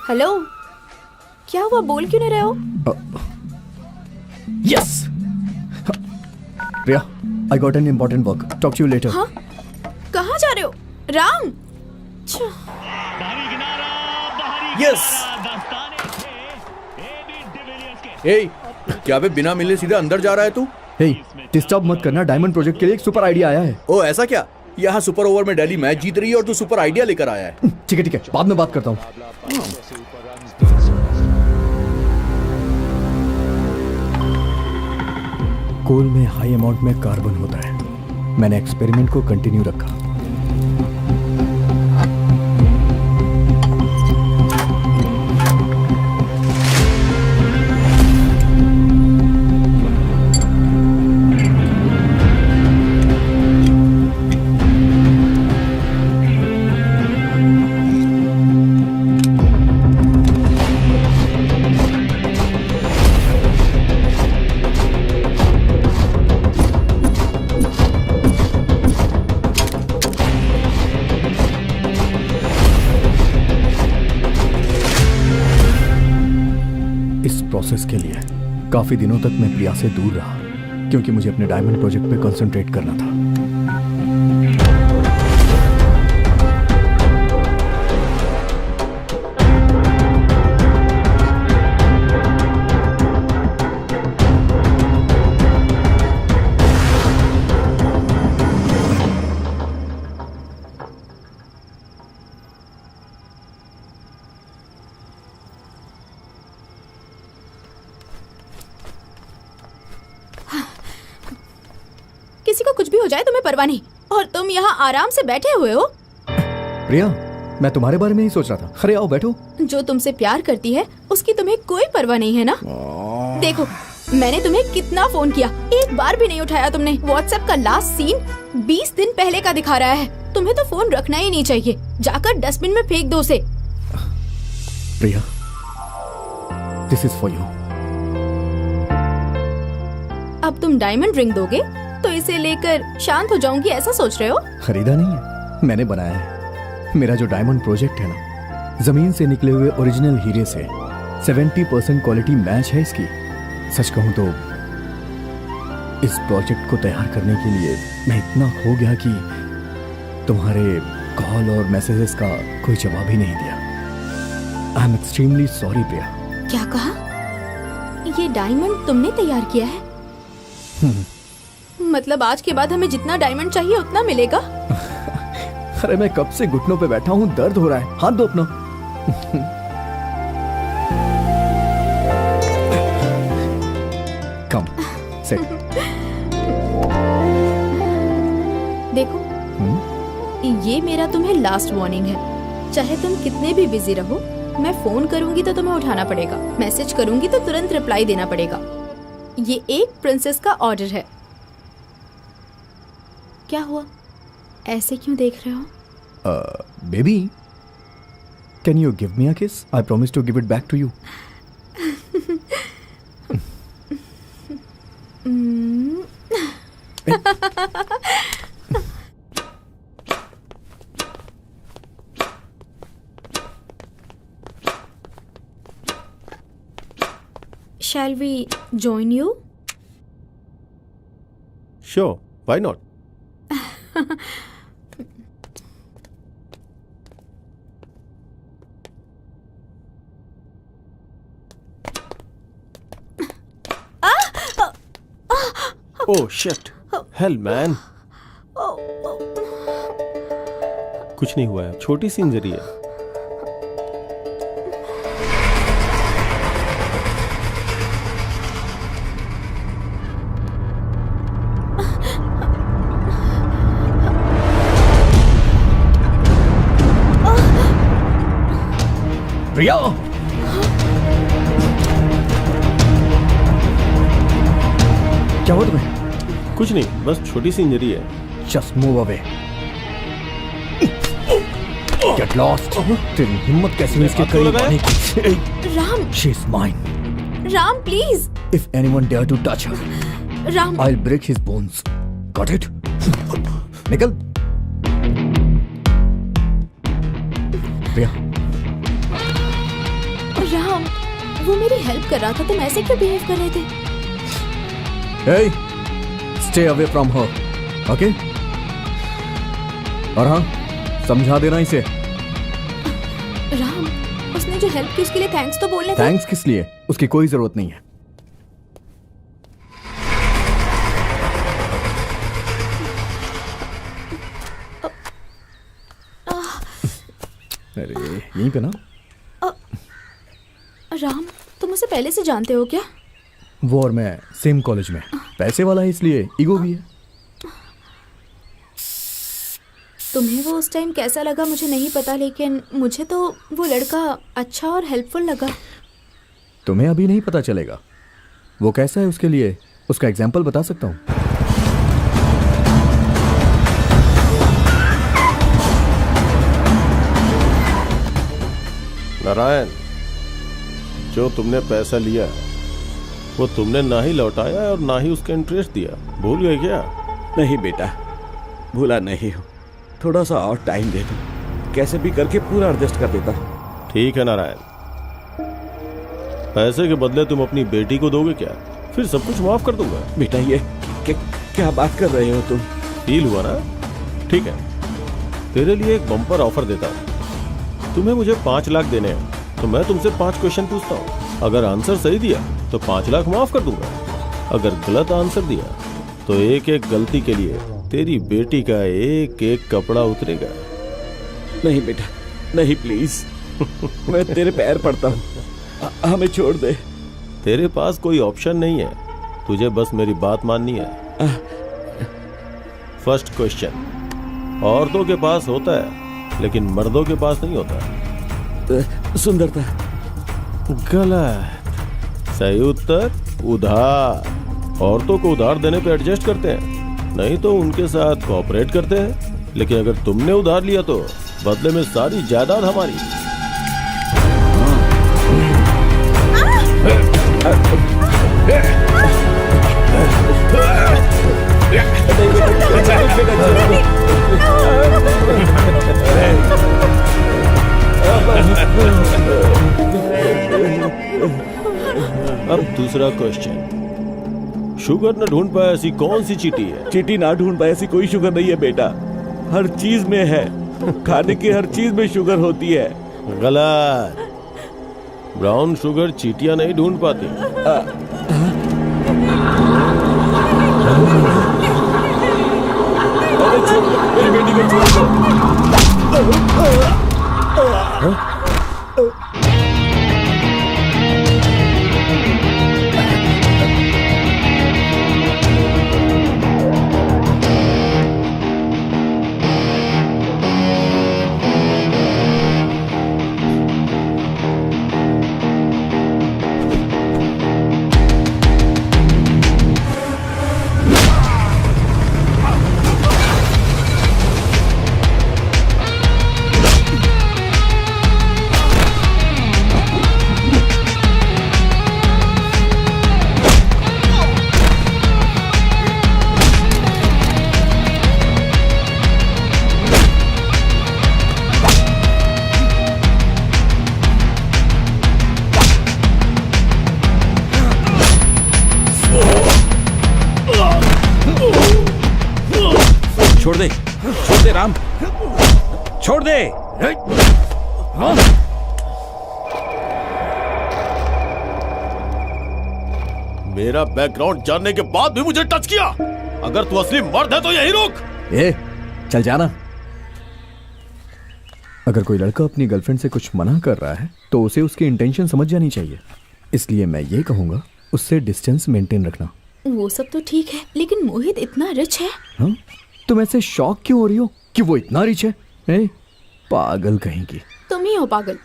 Speaker 10: hello, क्या हुआ? बोल क्यों नहीं रहे हो?
Speaker 1: Yes Priya, I got an important work, talk to you later.
Speaker 10: हाँ, कहाँ जा रहे हो? राम,
Speaker 2: यस। ए, क्या बे बिना मिले सीधे अंदर जा रहा है तू?
Speaker 1: हे, डिस्टर्ब मत करना, डायमंड प्रोजेक्ट के लिए एक सुपर आइडिया आया है।
Speaker 2: ओ ऐसा क्या? यहाँ सुपर ओवर में दिल्ली मैच जीत रही है और तू सुपर आइडिया लेकर आया है।
Speaker 1: ठीक है, बाद में बात करता हूँ। कोल में हाई अमाउंट में कार्बन होता है। मैंने एक्सपेरिमेंट को कंटिन्यू रखा। प्रोसेस के लिए काफी दिनों तक मैं प्रिया से दूर रहा क्योंकि मुझे अपने डायमंड प्रोजेक्ट पे कंसंट्रेट करना था।
Speaker 10: किसी को कुछ भी हो जाए तुम्हें परवाह नहीं, और तुम यहाँ आराम से बैठे हुए हो।
Speaker 1: प्रिया, मैं तुम्हारे बारे में ही सोच रहा था। अरे आओ बैठो।
Speaker 10: जो तुमसे प्यार करती है उसकी तुम्हें कोई परवाह नहीं है ना। देखो, मैंने तुम्हें कितना फोन किया, एक बार भी नहीं उठाया तुमने। व्हाट्सएप का लास्ट सीन 20 दिन पहले का दिखा रहा है। तुम्हें तो फोन रखना ही नहीं चाहिए, जाकर डस्टबिन में फेंक दो उसे।
Speaker 1: प्रिया, दिस इज फॉर यू।
Speaker 10: अब तुम डायमंड रिंग दोगे तो इसे लेकर शांत हो जाऊंगी, ऐसा सोच रहे हो?
Speaker 1: खरीदा नहीं है, मैंने बनाया है। मेरा जो डायमंड प्रोजेक्ट है ना, जमीन से निकले हुए ओरिजिनल हीरे से 70% क्वालिटी मैच है इसकी। सच कहूं तो इस प्रोजेक्ट को तैयार करने के लिए मैं इतना खो गया कि तुम्हारे कॉल और मैसेजेस का कोई जवाब ही नहीं दिया। आई एम एक्सट्रीमली सॉरी प्रिया।
Speaker 10: क्या कहा? ये डायमंड तुमने तैयार किया है? मतलब आज के बाद हमें जितना डायमंड चाहिए उतना मिलेगा?
Speaker 1: अरे मैं कब से घुटनों पे बैठा हूँ, दर्द हो रहा है, हाथ दो अपना। कम सेट।
Speaker 10: देखो, ये मेरा तुम्हें लास्ट वार्निंग है। चाहे तुम कितने भी बिजी रहो, मैं फोन करूंगी तो तुम्हें उठाना पड़ेगा, मैसेज करूंगी तो तुरंत रिप्लाई देना पड़ेगा। ये एक प्रिंसेस का ऑर्डर है। क्या हुआ, ऐसे क्यों देख रहे हो?
Speaker 1: Baby, can you give me a kiss? I promise to give it back to you.
Speaker 10: Shall we join you?
Speaker 4: Sure, why not? Oh shit! Hell man! कुछ नहीं हुआ है, छोटी सी इंजरी है।
Speaker 1: प्रिया, क्या हुआ तुम्हें?
Speaker 4: कुछ नहीं, बस छोटी सी इंजरी है।
Speaker 1: Just move away. Get lost. तेरी हिम्मत कैसे हुई इसके करीब आने की?
Speaker 10: Ram,
Speaker 1: She's mine.
Speaker 10: Ram please.
Speaker 1: If anyone dare to touch her,
Speaker 10: Ram,
Speaker 1: I'll break his bones. Got it? निकल। प्रिया,
Speaker 10: राम, वो मेरी हेल्प कर रहा था, तुम ऐसे क्यों बिहेव कर रहे थे?
Speaker 1: hey, stay away from her. Okay? और हाँ, समझा देना इसे।
Speaker 10: राम, उसने जो हेल्प की उसके लिए थैंक्स तो बोलने थे।
Speaker 1: थैंक्स किस लिए? उसकी कोई जरूरत नहीं है। अरे यहीं पे ना।
Speaker 10: राम, तुम उसे पहले से जानते हो क्या?
Speaker 1: वो और मैं सेम कॉलेज में। पैसे वाला है इसलिए ईगो भी है।
Speaker 10: तुम्हें वो उस टाइम कैसा लगा मुझे नहीं पता, लेकिन मुझे तो वो लड़का अच्छा और हेल्पफुल लगा।
Speaker 1: तुम्हें अभी नहीं पता चलेगा वो कैसा है। उसके लिए उसका एग्जाम्पल बता सकता हूँ।
Speaker 4: नारायण, जो तुमने पैसा लिया वो तुमने ना ही लौटाया और ना ही उसका इंटरेस्ट दिया। भूल गए क्या?
Speaker 9: नहीं बेटा, भूला नहीं हूँ। थोड़ा सा और टाइम दे दो, कैसे भी करके पूरा एडजस्ट कर देता हूँ।
Speaker 4: ठीक है नारायण, पैसे के बदले तुम अपनी बेटी को दोगे क्या? फिर सब कुछ माफ कर दूंगा।
Speaker 2: बेटा ये क्या बात कर रहे हो तुम?
Speaker 4: फील हुआ ना? ठीक है, तेरे लिए एक बम्पर ऑफर देता हूँ। तुम्हें मुझे 5 लाख देने हैं, तो मैं तुमसे 5 क्वेश्चन पूछता हूँ। अगर आंसर सही दिया तो 5 लाख माफ कर दूंगा। अगर गलत आंसर दिया तो एक एक गलती के लिए तेरी बेटी का एक एक कपड़ा उतरेगा।
Speaker 2: नहीं बेटा, नहीं प्लीज। मैं तेरे पैर पड़ता हूँ, हमें छोड़ दे।
Speaker 4: तेरे पास कोई ऑप्शन नहीं है, तुझे बस मेरी बात माननी है। फर्स्ट क्वेश्चन, औरतों के पास होता है लेकिन मर्दों के पास नहीं होता।
Speaker 2: सुंदरता।
Speaker 4: गलत। सही उत्तर उधार। औरतों को उधार देने पे एडजस्ट करते हैं, नहीं तो उनके साथ कोऑपरेट करते हैं। लेकिन अगर तुमने उधार लिया तो बदले में सारी जायदाद हमारी। अब दूसरा क्वेश्चन, शुगर न ढूंढ पाए ऐसी कौन सी चींटी है?
Speaker 2: चींटी ना ढूंढ पाए ऐसी कोई शुगर नहीं है बेटा, हर चीज में है। खाने की हर चीज में शुगर होती है।
Speaker 4: गलत। ब्राउन शुगर चींटियां नहीं ढूंढ पाती।
Speaker 2: अरे छोड़, मेरी बेटी को छोड़ दो। छोड़ दे राम, छोड़ दे।
Speaker 4: मेरा बैकग्राउंड जानने के बाद भी मुझे टच किया। अगर तू असली मर्द है तो यही रुक।
Speaker 1: ए, चल जाना। अगर कोई लड़का अपनी गर्लफ्रेंड से कुछ मना कर रहा है तो उसे उसकी इंटेंशन समझ जानी चाहिए। इसलिए मैं ये कहूंगा उससे डिस्टेंस मेंटेन रखना।
Speaker 10: वो सब तो ठीक है, लेकिन मोहित इतना रिच है।
Speaker 1: हाँ? तुम ऐसे शॉक क्यों हो रही हो कि वो इतना रिच है? पागल कहेंगी।
Speaker 10: तुम ही हो पागल।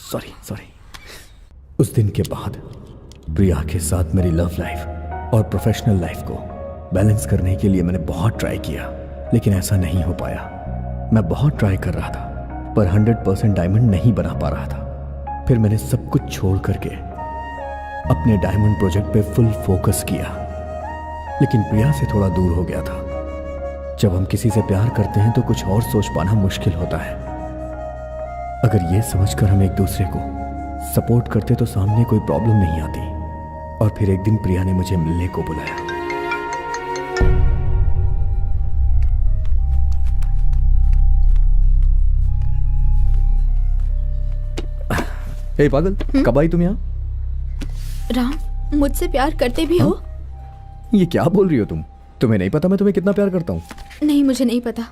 Speaker 1: सॉरी। उस दिन के बाद प्रिया के साथ मेरी लव लाइफ और प्रोफेशनल लाइफ को बैलेंस करने के लिए मैंने बहुत ट्राई किया, लेकिन ऐसा नहीं हो पाया। मैं बहुत ट्राई कर रहा था पर 100% डायमंड नहीं बना पा रहा था। फिर मैंने सब कुछ छोड़ करके अपने डायमंड प्रोजेक्ट पे फुल फोकस किया, लेकिन प्रिया से थोड़ा दूर हो गया था। जब हम किसी से प्यार करते हैं तो कुछ और सोच पाना मुश्किल होता है। अगर ये समझकर हम एक दूसरे को सपोर्ट करते तो सामने कोई प्रॉब्लम नहीं आती। और फिर एक दिन प्रिया ने मुझे मिलने को बुलाया। ए पागल, कब आई तुम यहाँ?
Speaker 10: राम, मुझसे प्यार करते भी हो?
Speaker 1: ये क्या बोल रही हो तुम? तुम्हें नहीं पता मैं तुम्हें कितना प्यार करता हूँ?
Speaker 10: नहीं, मुझे नहीं पता।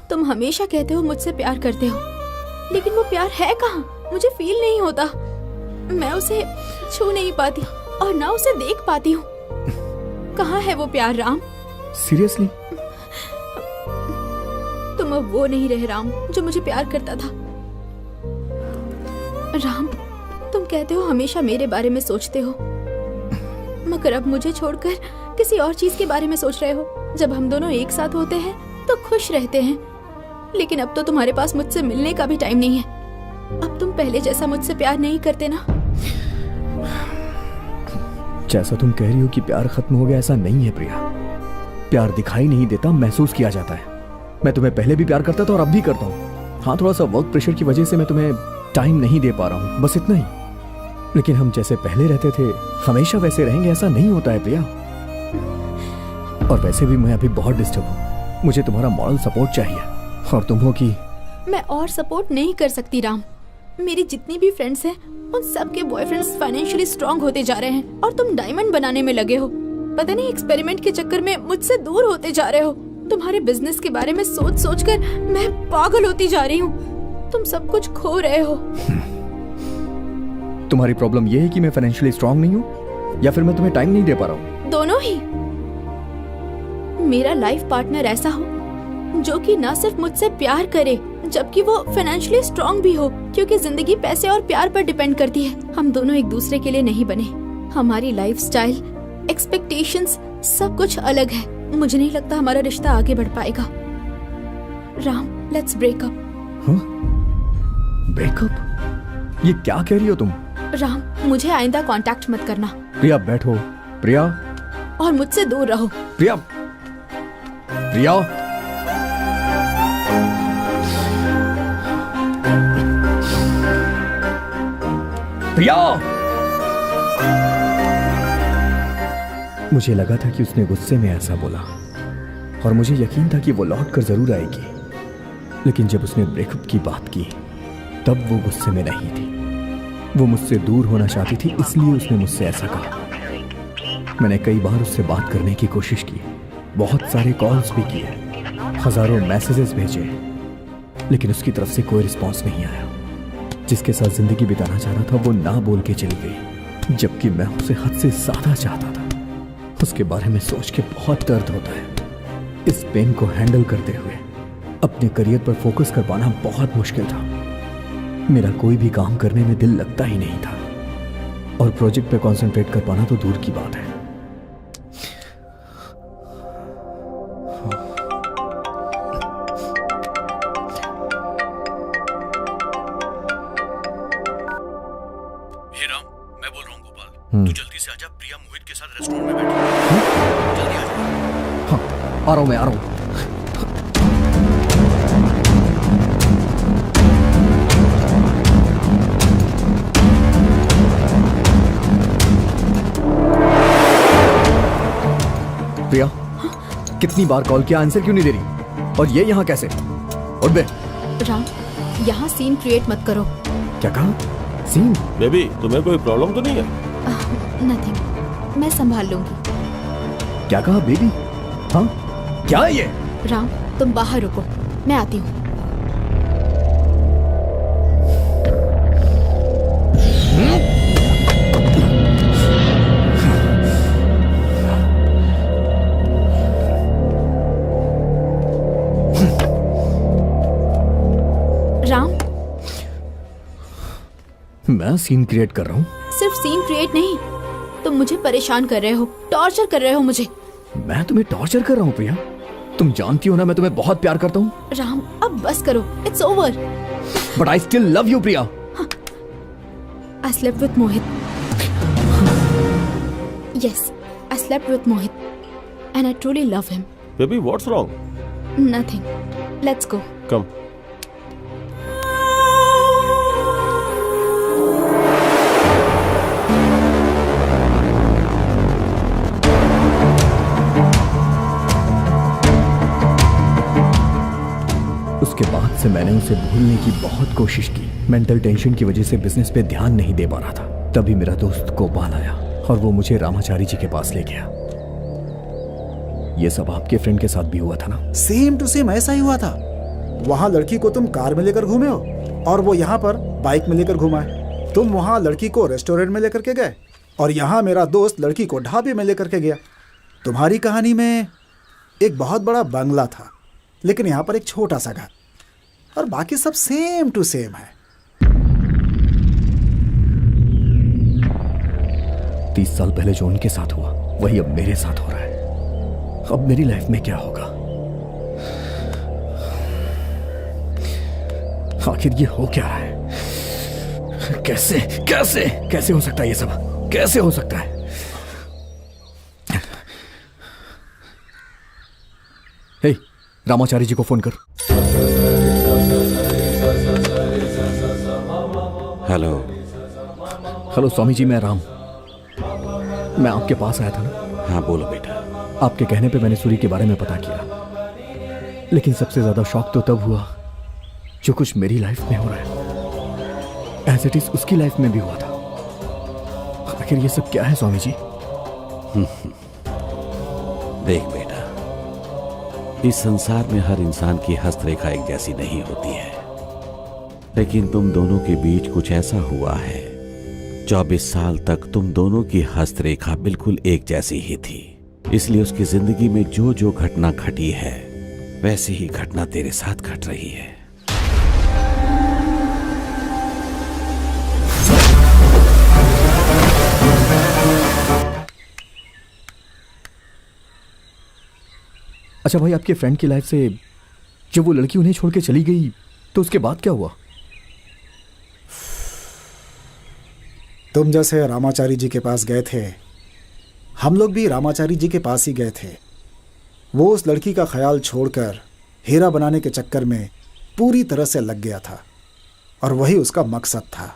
Speaker 10: तुम हमेशा कहते हो मुझसे प्यार करते हो, लेकिन वो प्यार है कहाँ? मुझे फील नहीं होता। मैं उसे छू नहीं पाती और ना उसे देख पाती हूँ। कहाँ है वो प्यार राम?
Speaker 1: सीरियसली?
Speaker 10: तुम अब वो नहीं रहे राम जो मुझे प्यार करता था। राम, तुम कहते हो हमेशा मेरे बारे में सोचते हो, मगर अब मुझे छोड़कर किसी और चीज के बारे में सोच रहे हो। जब हम दोनों एक साथ होते हैं तो खुश रहते हैं, लेकिन अब तो तुम्हारे पास मुझसे मिलने का भी टाइम नहीं है। अब तुम पहले जैसा मुझसे प्यार नहीं करते ना?
Speaker 1: जैसा तुम कह रही हो कि प्यार खत्म हो गया, ऐसा नहीं है प्रिया। प्यार दिखाई नहीं देता, महसूस किया जाता है। मैं तुम्हें पहले भी प्यार करता था और अब भी करता हूँ। हाँ, थोड़ा सा वर्क प्रेशर की वजह से मैं तुम्हें टाइम नहीं दे पा रहा हूं, बस इतना ही। लेकिन हम जैसे पहले रहते थे हमेशा वैसे रहेंगे ऐसा नहीं होता है प्रिया। और वैसे भी मैं अभी बहुत डिस्टर्ब हूं, मुझे तुम्हारा मॉरल सपोर्ट चाहिए। और तुम हो कि
Speaker 10: मैं और सपोर्ट नहीं कर सकती राम। मेरी जितनी भी फ्रेंड्स हैं उन सबके बॉयफ्रेंड्स फाइनेंशियली स्ट्रांग होते जा रहे हैं और तुम डायमंड बनाने में लगे हो। पता नहीं एक्सपेरिमेंट के चक्कर में मुझसे दूर होते जा रहे हो। तुम्हारे बिजनेस के बारे में सोच सोच कर मैं पागल होती जा रही हूँ। तुम सब कुछ खो रहे हो।
Speaker 1: तुम्हारी प्रॉब्लम ये है कि मैं फाइनेंशियली स्ट्रांग नहीं हूँ या फिर मैं तुम्हें टाइम नहीं दे पा रहा हूँ?
Speaker 10: दोनों ही। मेरा लाइफ पार्टनर ऐसा हो जो कि न सिर्फ मुझसे प्यार करे जबकि वो फाइनेंशियली स्ट्रांग भी हो, क्योंकि जिंदगी पैसे और प्यार पर डिपेंड करती है। हम दोनों एक दूसरे के लिए नहीं बने। हमारी लाइफस्टाइल, एक्सपेक्टेशंस सब कुछ अलग है। मुझे नहीं लगता हमारा रिश्ता आगे बढ़ पाएगा। Ram, let's break up.
Speaker 1: Breakup? ये क्या कह रही हो तुम?
Speaker 10: राम, मुझे आइंदा कांटेक्ट मत करना।
Speaker 1: प्रिया बैठो। प्रिया।
Speaker 10: और मुझसे दूर रहो।
Speaker 1: प्रिया। प्रिया। प्रिया। मुझे लगा था कि उसने गुस्से में ऐसा बोला और मुझे यकीन था कि वो लौट कर जरूर आएगी, लेकिन जब उसने ब्रेकअप की बात की तब वो गुस्से में नहीं थी। वो मुझसे दूर होना चाहती थी, इसलिए उसने मुझसे ऐसा कहा। मैंने कई बार उससे बात करने की कोशिश की, बहुत सारे कॉल्स भी किए, हजारों मैसेजेस भेजे, लेकिन उसकी तरफ से कोई रिस्पॉन्स नहीं आया। जिसके साथ जिंदगी बिताना चाह रहा था वो ना बोल के चली गई, जबकि मैं उसे हद से ज्यादा चाहता था। उसके बारे में सोच के बहुत दर्द होता है। इस पेन को हैंडल करते हुए अपने करियर पर फोकस कर पाना बहुत मुश्किल था। मेरा कोई भी काम करने में दिल लगता ही नहीं था और प्रोजेक्ट पे कंसंट्रेट कर पाना तो दूर की बात है।
Speaker 2: हे राम, मैं बोल रहा हूँ गोपाल, तू जल्दी से आजा। प्रिया मोहित के साथ रेस्टोरेंट में बैठी है। जल्दी आ जा।
Speaker 1: हाँ, आ रहा हूँ, मैं आ रहा हूँ। प्रिया, कितनी बार कॉल किया, आंसर क्यों नहीं दे रही? और ये यहाँ कैसे? उठ बे।
Speaker 10: राम, यहाँ सीन क्रिएट मत करो।
Speaker 1: क्या कहा? सीन?
Speaker 4: बेबी, तुम्हें कोई प्रॉब्लम तो नहीं है?
Speaker 10: नथिंग, मैं संभाल लूंगी।
Speaker 1: क्या कहा बेबी? हाँ, क्या है ये?
Speaker 10: राम, तुम बाहर रुको, मैं आती हूँ। राम,
Speaker 1: मैं सीन क्रिएट कर रहा हूँ?
Speaker 10: सिर्फ सीन क्रिएट नहीं, तुम मुझे परेशान कर रहे हो, टॉर्चर कर रहे हो मुझे।
Speaker 1: मैं तुम्हें टॉर्चर कर रहा हूँ प्रिया? तुम जानती हो ना मैं तुम्हें बहुत प्यार करता हूँ।
Speaker 10: राम, अब बस करो, it's over.
Speaker 1: But I still love you Priya.
Speaker 10: I slept with Mohit. Yes, I slept with Mohit, and I truly love him.
Speaker 4: Baby, what's wrong?
Speaker 10: Nothing. Let's go.
Speaker 4: Come.
Speaker 1: उसके बाद से मैंने उसे भूलने की बहुत कोशिश की। मेंटल टेंशन की वजह से बिजनेस पे ध्यान नहीं दे पा रहा था। तभी मेरा दोस्त गोपाल आया और वो मुझे रामाचारी जी के पास ले गया। ये सब आपके फ्रेंड के साथ भी हुआ था ना?
Speaker 3: सेम टू सेम ऐसा ही हुआ था। वहाँ लड़की को तुम कार में लेकर घूमे हो और वो यहाँ पर बाइक में लेकर घुमा है। तुम वहाँ लड़की को रेस्टोरेंट में लेकर के गए और यहाँ मेरा दोस्त लड़की को ढाबे में लेकर के गया। तुम्हारी कहानी में एक बहुत बड़ा बंगला था, लेकिन यहाँ पर एक छोटा सा घर, और बाकी सब सेम टू सेम है।
Speaker 1: 30 साल पहले जो उनके साथ हुआ वही अब मेरे साथ हो रहा है। अब मेरी लाइफ में क्या होगा? आखिर ये हो क्या रहा है? कैसे कैसे कैसे हो सकता है ये सब? कैसे हो सकता है? हे, रामाचारी जी को फोन कर।
Speaker 9: हेलो।
Speaker 1: हेलो स्वामी जी, मैं राम। मैं आपके पास आया था ना।
Speaker 9: हाँ बोलो बेटा।
Speaker 1: आपके कहने पे मैंने सूरी के बारे में पता किया, लेकिन सबसे ज्यादा शौक तो तब हुआ जो कुछ मेरी लाइफ में हो रहा है एज इट इज उसकी लाइफ में भी हुआ था। आखिर ये सब क्या है स्वामी जी?
Speaker 9: देख बेटा, इस संसार में हर इंसान की हस्तरेखा एक जैसी नहीं होती है, लेकिन तुम दोनों के बीच कुछ ऐसा हुआ है। 24 साल तक तुम दोनों की हस्तरेखा बिल्कुल एक जैसी ही थी, इसलिए उसकी जिंदगी में जो जो घटना घटी है वैसी ही घटना तेरे साथ घट रही है।
Speaker 1: अच्छा भाई, आपके फ्रेंड की लाइफ से जब वो लड़की उन्हें छोड़ के चली गई तो उसके बाद क्या हुआ?
Speaker 3: तुम जैसे रामाचारी जी के पास गए थे, हम लोग भी रामाचारी जी के पास ही गए थे। वो उस लड़की का ख्याल छोड़कर हीरा बनाने के चक्कर में पूरी तरह से लग गया था, और वही उसका मकसद था।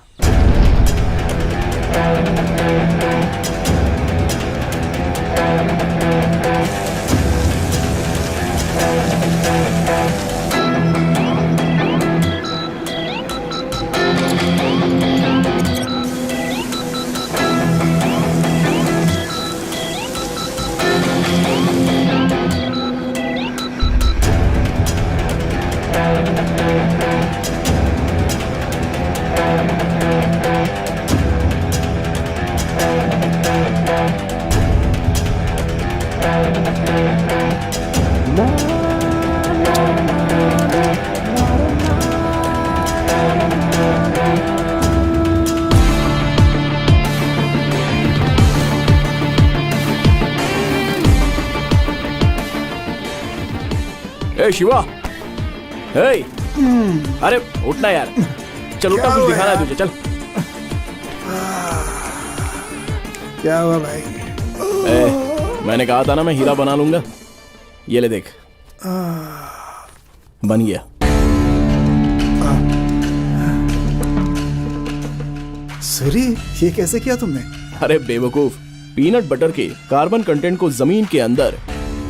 Speaker 6: ए शिवा, हे, अरे उठना यार, चल उठना, कुछ दिखाना है तुझे, चल।
Speaker 3: क्या हुआ भाई?
Speaker 6: मैंने कहा था ना मैं हीरा बना लूंगा। ये ले देख, बन गया।
Speaker 3: सूरी, ये कैसे किया तुमने?
Speaker 6: अरे बेवकूफ, पीनट बटर के कार्बन कंटेंट को जमीन के अंदर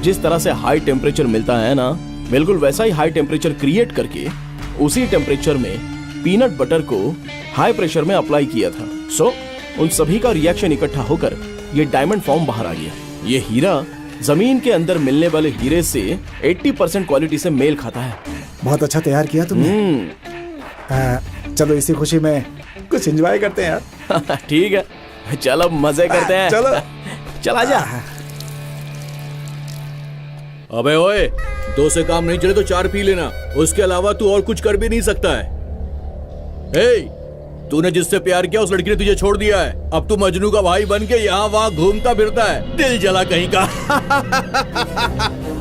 Speaker 6: जिस तरह से हाई टेम्परेचर मिलता है ना, बिल्कुल वैसा ही हाई टेम्परेचर क्रिएट करके उसी टेम्परेचर में पीनट बटर को हाई प्रेशर में अप्लाई किया था। सो उन सभी का रिएक्शन इकट्ठा होकर ये डायमंड फॉर्म बाहर आ गया। ये हीरा जमीन के अंदर मिलने वाले हीरे से 80% क्वालिटी से मेल खाता है।
Speaker 3: बहुत अच्छा तैयार किया तुमने। चलो इसी खुशी में कुछ एंजॉय करते हैं यार।
Speaker 6: ठीक है, चल अब मजे करते हैं।
Speaker 3: चलो
Speaker 6: चला जा।
Speaker 2: अबे ओए, 2 से काम नहीं चले तो 4 पी लेना, उसके अलावा तू और कुछ कर भी नहीं सकता है। ए, तूने जिससे प्यार किया उस लड़की ने तुझे छोड़ दिया है। अब तू मजनू का भाई बन के यहाँ वहाँ घूमता फिरता है, दिल जला कहीं का।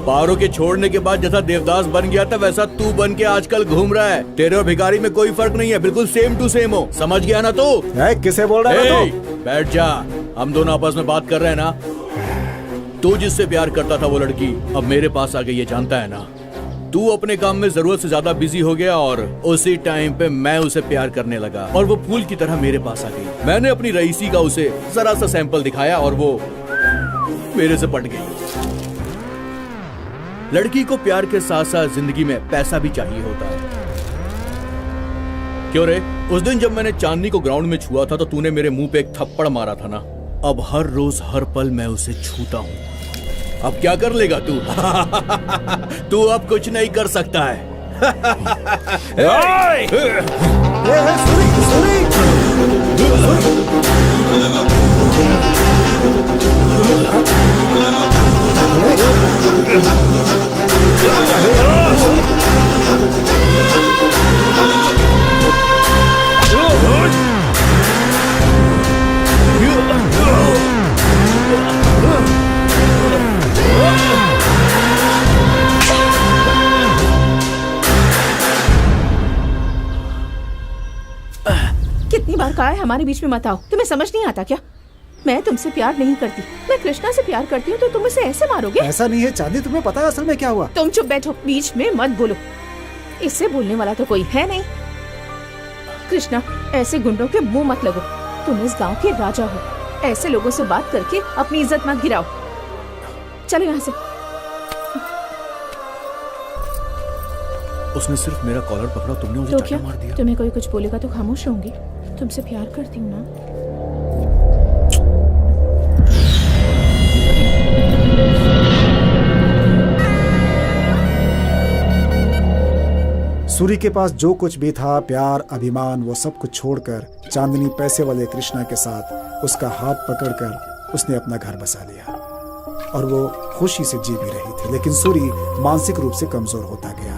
Speaker 2: पारो के छोड़ने के बाद जैसा देवदास बन गया था वैसा तू बन के आजकल घूम रहा है। तेरे और भिखारी में कोई फर्क नहीं है, बिल्कुल सेम टू सेम हो। समझ गया ना तू?
Speaker 3: किसे बोल रहा है तू?
Speaker 2: बैठ जा, हम दोनों आपस में बात कर रहे हैं ना। तू जिससे प्यार करता था वो लड़की अब मेरे पास आ गई, ये जानता है ना। तू अपने काम में जरूरत से ज्यादा बिजी हो गया और उसी टाइम पे मैं उसे प्यार करने लगा और वो फूल की तरह मेरे पास आ गई। मैंने अपनी रईसी का उसे जरा सा सैंपल दिखाया और वो मेरे से पट गई। लड़की को प्यार के साथ साथ जिंदगी में पैसा भी चाहिए होता है। क्यों रे? उस दिन जब मैंने चांदनी को ग्राउंड में छुआ था तो तूने मेरे मुंह पे एक थप्पड़ मारा था ना। अब हर रोज हर पल मैं उसे छूता हूं। अब क्या कर लेगा तू? तू अब कुछ नहीं कर सकता है।
Speaker 10: कितनी बार कहा है हमारे बीच में मत आओ, तुम्हें समझ नहीं आता क्या? मैं तुमसे प्यार नहीं करती, मैं कृष्णा से प्यार करती हूँ, तो तुम इसे ऐसे मारोगे?
Speaker 3: ऐसा नहीं है चांदी, तुम्हें पता है असल में क्या हुआ?
Speaker 10: तुम चुप बैठो, बीच में मत बोलो। इससे बोलने वाला तो कोई है नहीं। कृष्णा, ऐसे गुंडों के मुंह मत लगो। तुम इस गांव के राजा हो, ऐसे लोगों से बात करके अपनी इज्जत मत गिराओ। चलो यहाँ से।
Speaker 2: उसने सिर्फ मेरा कॉलर पकड़ा, तुमने उसे
Speaker 10: तो
Speaker 2: चाटा
Speaker 10: क्या,
Speaker 2: मार दिया।
Speaker 10: तुम्हें कोई कुछ बोलेगा तो खामोश होंगी। तुमसे प्यार करती हूँ ना।
Speaker 3: सूरी के पास जो कुछ भी था, प्यार, अभिमान, वो सब कुछ छोड़कर चांदनी पैसे वाले कृष्णा के साथ उसका हाथ पकड़कर उसने अपना घर बसा लिया और वो खुशी से जी भी रही थी। लेकिन सूरी मानसिक रूप से कमजोर होता गया।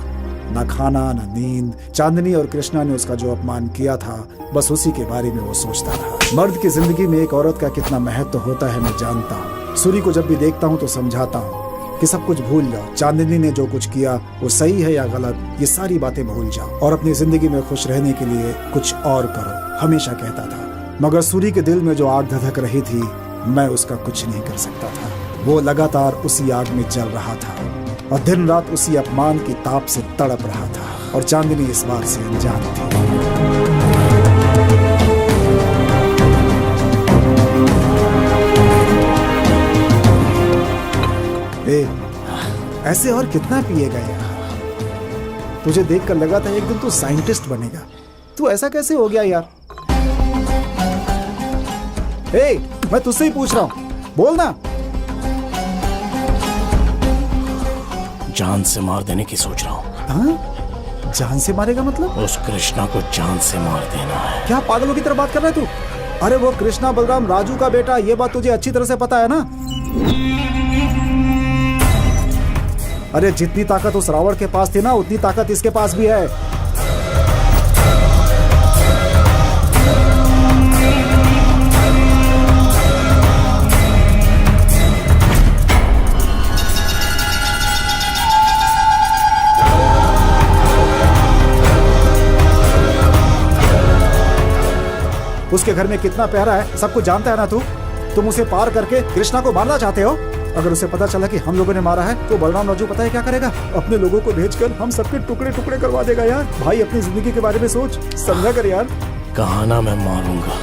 Speaker 3: ना खाना, ना नींद। चांदनी और कृष्णा ने उसका जो अपमान किया था, बस उसी के बारे में वो सोचता रहा। मर्द की जिंदगी में एक औरत का कितना महत्व होता है मैं जानता हूँ। सूरी को जब भी देखता हूँ तो समझाता हूँ कि सब कुछ भूल जाओ। चांदनी ने जो कुछ किया वो सही है या गलत, ये सारी बातें भूल जाओ और अपनी जिंदगी में खुश रहने के लिए कुछ और करो, हमेशा कहता था। मगर सूरी के दिल में जो आग धधक रही थी, मैं उसका कुछ नहीं कर सकता था। वो लगातार उसी आग में जल रहा था और दिन रात उसी अपमान की ताप से तड़प रहा था और चांदनी इस बात से अनजान थी। ऐसे और कितना पिएगा यार? तुझे देखकर लगा था एक दिन तू साइंटिस्ट बनेगा। तू ऐसा कैसे हो गया यार? मैं तुझसे ही पूछ रहा हूं, बोल ना।
Speaker 6: जान से मार देने की सोच रहा हूँ।
Speaker 3: हाँ? जान से मारेगा मतलब?
Speaker 6: उस कृष्णा को जान से मार देना है।
Speaker 3: क्या पागलों की तरह बात कर रहा है तू? अरे वो कृष्णा बलराम राजू का बेटा, ये बात तुझे अच्छी तरह से पता है ना? अरे जितनी ताकत उस रावण के पास थी ना, उतनी ताकत इसके पास भी है। उसके घर में कितना पहरा है सब कुछ जानता है ना तू? तुम उसे पार करके कृष्णा को मारना चाहते हो? अगर उसे पता चला कि हम लोगों ने मारा है तो बलराम राजू पता है क्या करेगा? अपने लोगों को भेजकर हम सबके टुकड़े टुकड़े करवा देगा यार। भाई अपनी जिंदगी के बारे में सोच, समझा कर यार।
Speaker 6: कहा ना मैं मारूंगा,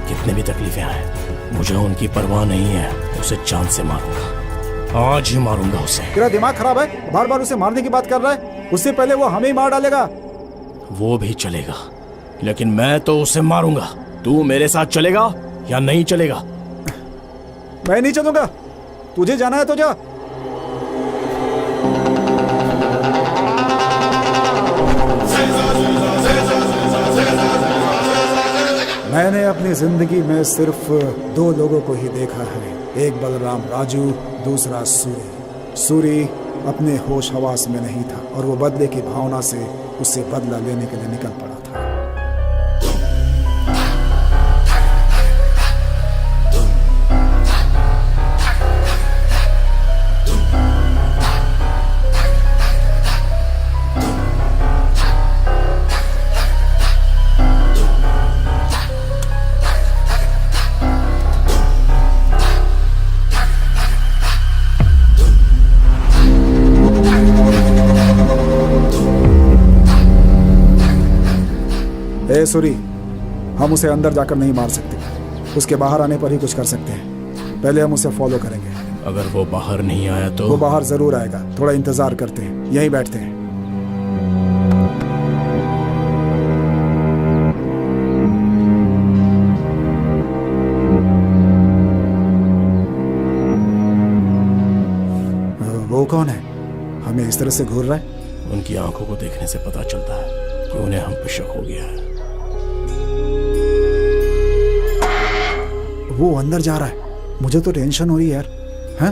Speaker 6: कितने भी तकलीफें आए मुझे उनकी परवाह नहीं है। उसे जान से मारूंगा, आज ही मारूंगा उसे।
Speaker 3: तेरा दिमाग खराब है? बार बार उसे मारने की बात कर रहा है। उससे पहले वो हमें ही मार डालेगा।
Speaker 6: वो भी चलेगा, लेकिन मैं तो उसे मारूंगा। तू मेरे साथ चलेगा या नहीं चलेगा?
Speaker 3: मैं नहीं चलूंगा। तुझे जाना है तो जा। मैंने अपनी जिंदगी में सिर्फ 2 लोगों को ही देखा है, एक बलराम राजू, दूसरा सूरी। सूरी अपने होश हवास में नहीं था और वो बदले की भावना से उससे बदला लेने के लिए निकल पड़ा था। सूरी, हम उसे अंदर जाकर नहीं मार सकते, उसके बाहर आने पर ही कुछ कर सकते हैं। पहले हम उसे फॉलो करेंगे।
Speaker 6: अगर वो बाहर नहीं आया तो?
Speaker 3: वो बाहर जरूर आएगा, थोड़ा इंतजार करते हैं, यहीं बैठते हैं। वो कौन है? हमें इस तरह से घूर रहा है?
Speaker 6: उनकी आंखों को देखने से पता चलता है कि उन्हें हम पे शक हो गया है।
Speaker 3: वो अंदर जा रहा है। मुझे तो टेंशन हो रही है यार। हाँ?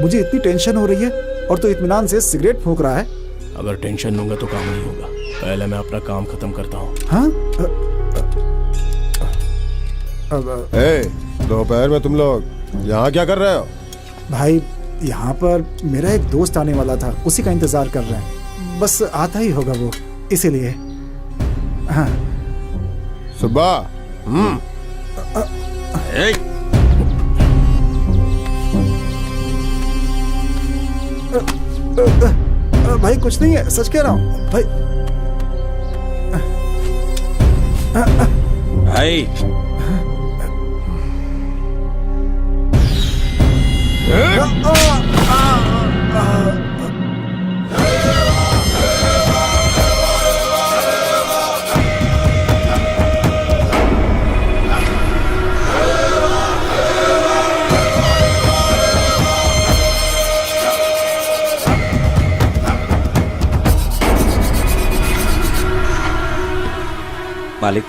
Speaker 3: मुझे इतनी टेंशन हो रही है और तो इत्मीनान से सिगरेट फूंक रहा है।
Speaker 6: अगर टेंशन लूंगा तो काम नहीं होगा। पहले मैं अपना काम खत्म करता हूँ।
Speaker 3: हाँ?
Speaker 11: दोपहर में तुम लोग यहाँ क्या कर रहे हो?
Speaker 3: भाई यहाँ पर मेरा एक दोस्त आने वाला था, उसी का इंतजार कर रहे हैं। बस आता ही होगा वो, इसीलिए। हाँ।
Speaker 11: सुब्बा।
Speaker 3: भाई कुछ नहीं है, सच कह रहा हूँ भाई।
Speaker 9: भाई मालिक,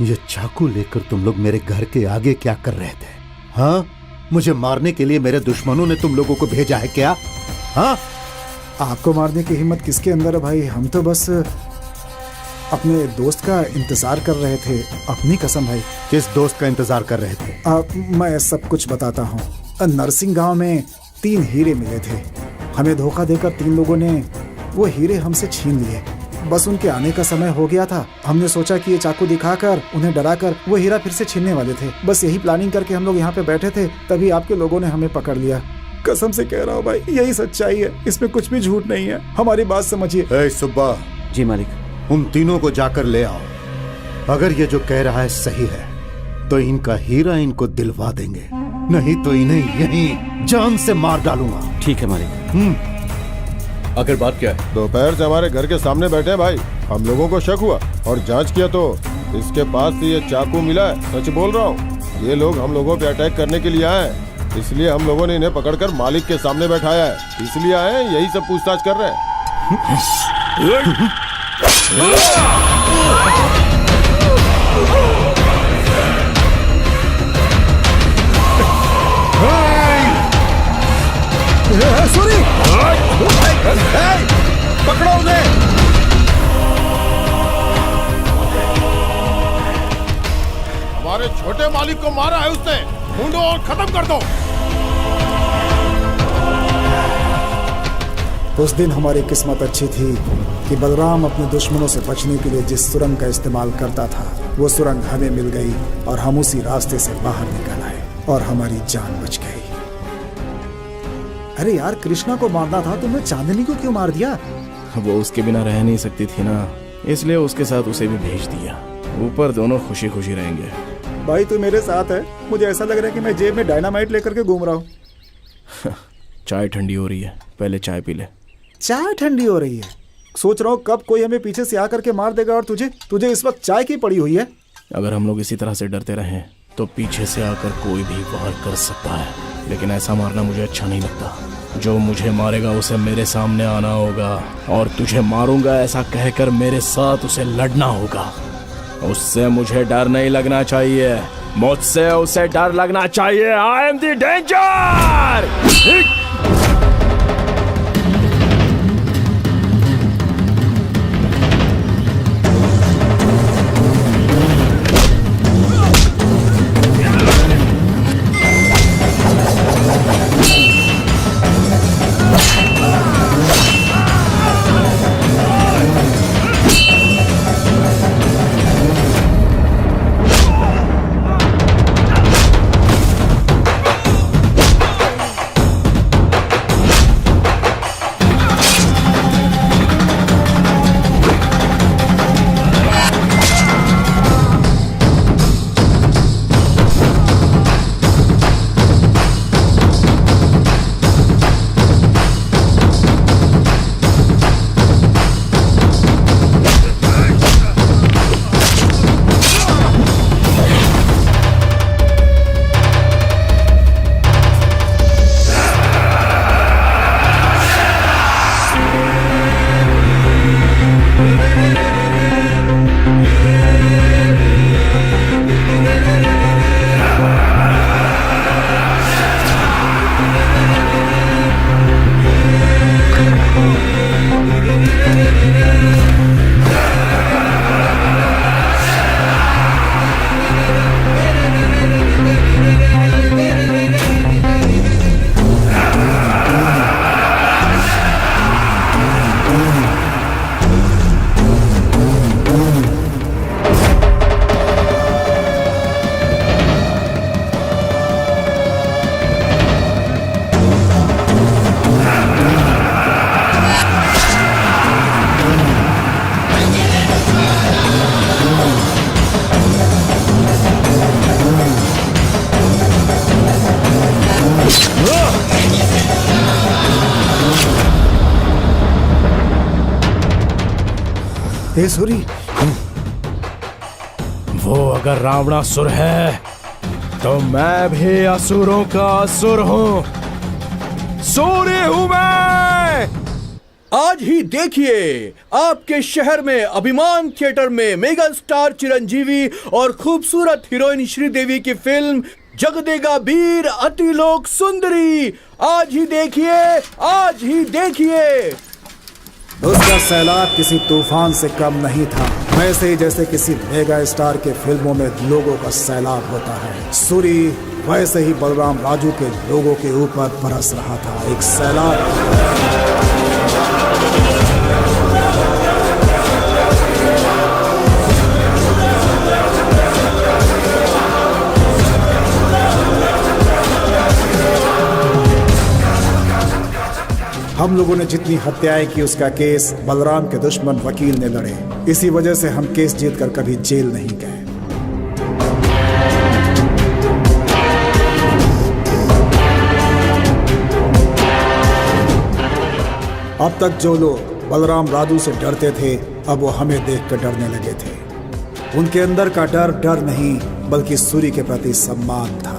Speaker 5: ये चाकू लेकर तुम लोग मेरे घर के आगे क्या कर रहे थे? हाँ, मुझे मारने के लिए मेरे दुश्मनों ने तुम लोगों को भेजा है क्या? हाँ,
Speaker 3: आपको मारने की हिम्मत किसके अंदर है भाई? हम तो बस अपने दोस्त का इंतजार कर रहे थे। अपनी कसम भाई।
Speaker 5: किस दोस्त का इंतजार कर रहे थे?
Speaker 3: मैं सब कुछ बताता हूँ। नरसिंह गांव में 3 हीरे मिले थे। हमें धोखा देकर 3 लोगों ने वो हीरे हमसे छीन लिए। बस उनके आने का समय हो गया था। हमने सोचा कि ये चाकू दिखाकर उन्हें डराकर वो हीरा फिर से छीनने वाले थे। बस यही प्लानिंग करके हम लोग यहाँ पे बैठे थे, तभी आपके लोगों ने हमें पकड़ लिया। कसम से कह रहा हूँ भाई, यही सच्चाई है, इसमें कुछ भी झूठ नहीं है। हमारी बात समझिए।
Speaker 5: ए सुब्बा,
Speaker 9: जी मालिक।
Speaker 5: उन तीनों को जाकर ले आओ। अगर ये जो कह रहा है सही है तो इनका हीरा इनको दिलवा देंगे, नहीं तो इन्हें यहीं जान से मार डालूंगा।
Speaker 9: ठीक है मालिक।
Speaker 2: आखिर बात क्या है?
Speaker 11: दोपहर से हमारे घर के सामने बैठे हैं भाई। हम लोगों को शक हुआ और जांच किया तो इसके पास से ये चाकू मिला है। सच बोल रहा हूँ, ये लोग हम लोगों पे अटैक करने के लिए आए हैं। इसलिए हम लोगों ने इन्हें पकड़कर मालिक के सामने बैठाया है। इसलिए आए हैं, यही सब पूछताछ कर रहे हैं।
Speaker 5: पकड़ो उन्हें।
Speaker 11: हमारे छोटे मालिक को मारा है उसने, ढूंढो और खत्म कर दो।
Speaker 3: उस दिन हमारी किस्मत अच्छी थी कि बलराम अपने दुश्मनों से बचने के लिए जिस सुरंग का इस्तेमाल करता था, वो सुरंग हमें मिल गई और हम उसी रास्ते से बाहर निकल आए और हमारी जान बच गई। अरे यार, कृष्णा को मारना था, तुमने चांदनी को क्यों मार दिया?
Speaker 6: वो उसके बिना रह नहीं सकती थी ना, इसलिए उसके साथ उसे भी भेज दिया। ऊपर दोनों खुशी खुशी रहेंगे।
Speaker 3: भाई तू मेरे साथ है, मुझे ऐसा लग रहा है कि मैं जेब में डायनामाइट लेकर के घूम रहा हूँ।
Speaker 6: चाय ठंडी हो रही है, पहले चाय पी ले।
Speaker 3: चाय ठंडी हो रही है? सोच रहा हूँ कब कोई हमें पीछे से आकर के मार देगा और तुझे इस वक्त चाय की पड़ी हुई है।
Speaker 6: अगर हम लोग इसी तरह से डरते रहें तो पीछे से आकर कोई भी वार कर सकता है, लेकिन ऐसा मारना मुझे अच्छा नहीं लगता। जो मुझे मारेगा उसे मेरे सामने आना होगा और तुझे मारूंगा ऐसा कहकर मेरे साथ उसे लड़ना होगा। उससे मुझे डर नहीं लगना चाहिए, मुझसे उसे डर लगना चाहिए। I am the danger.
Speaker 3: Hey Suri,
Speaker 6: वो अगर रावणासुर है तो मैं भी असुरों का असुर हूं। सूर्य हूं मैं।
Speaker 2: आज ही देखिए आपके शहर में अभिमान थिएटर में मेगा स्टार चिरंजीवी और खूबसूरत हीरोइन श्रीदेवी की फिल्म जगदेगा वीर अतिलोक सुंदरी। आज ही देखिए, आज ही देखिए।
Speaker 3: उसका सैलाब किसी तूफान से कम नहीं था, वैसे ही जैसे किसी मेगा स्टार के फिल्मों में लोगों का सैलाब होता है, सूरी वैसे ही बलराम राजू के लोगों के ऊपर बरस रहा था एक सैलाब। हम लोगों ने जितनी हत्याएं की उसका केस बलराम के दुश्मन वकील ने लड़े, इसी वजह से हम केस जीतकर कभी जेल नहीं गए। अब तक जो लोग बलराम राजू से डरते थे, अब वो हमें देखकर डरने लगे थे। उनके अंदर का डर डर नहीं बल्कि सूरी के प्रति सम्मान था।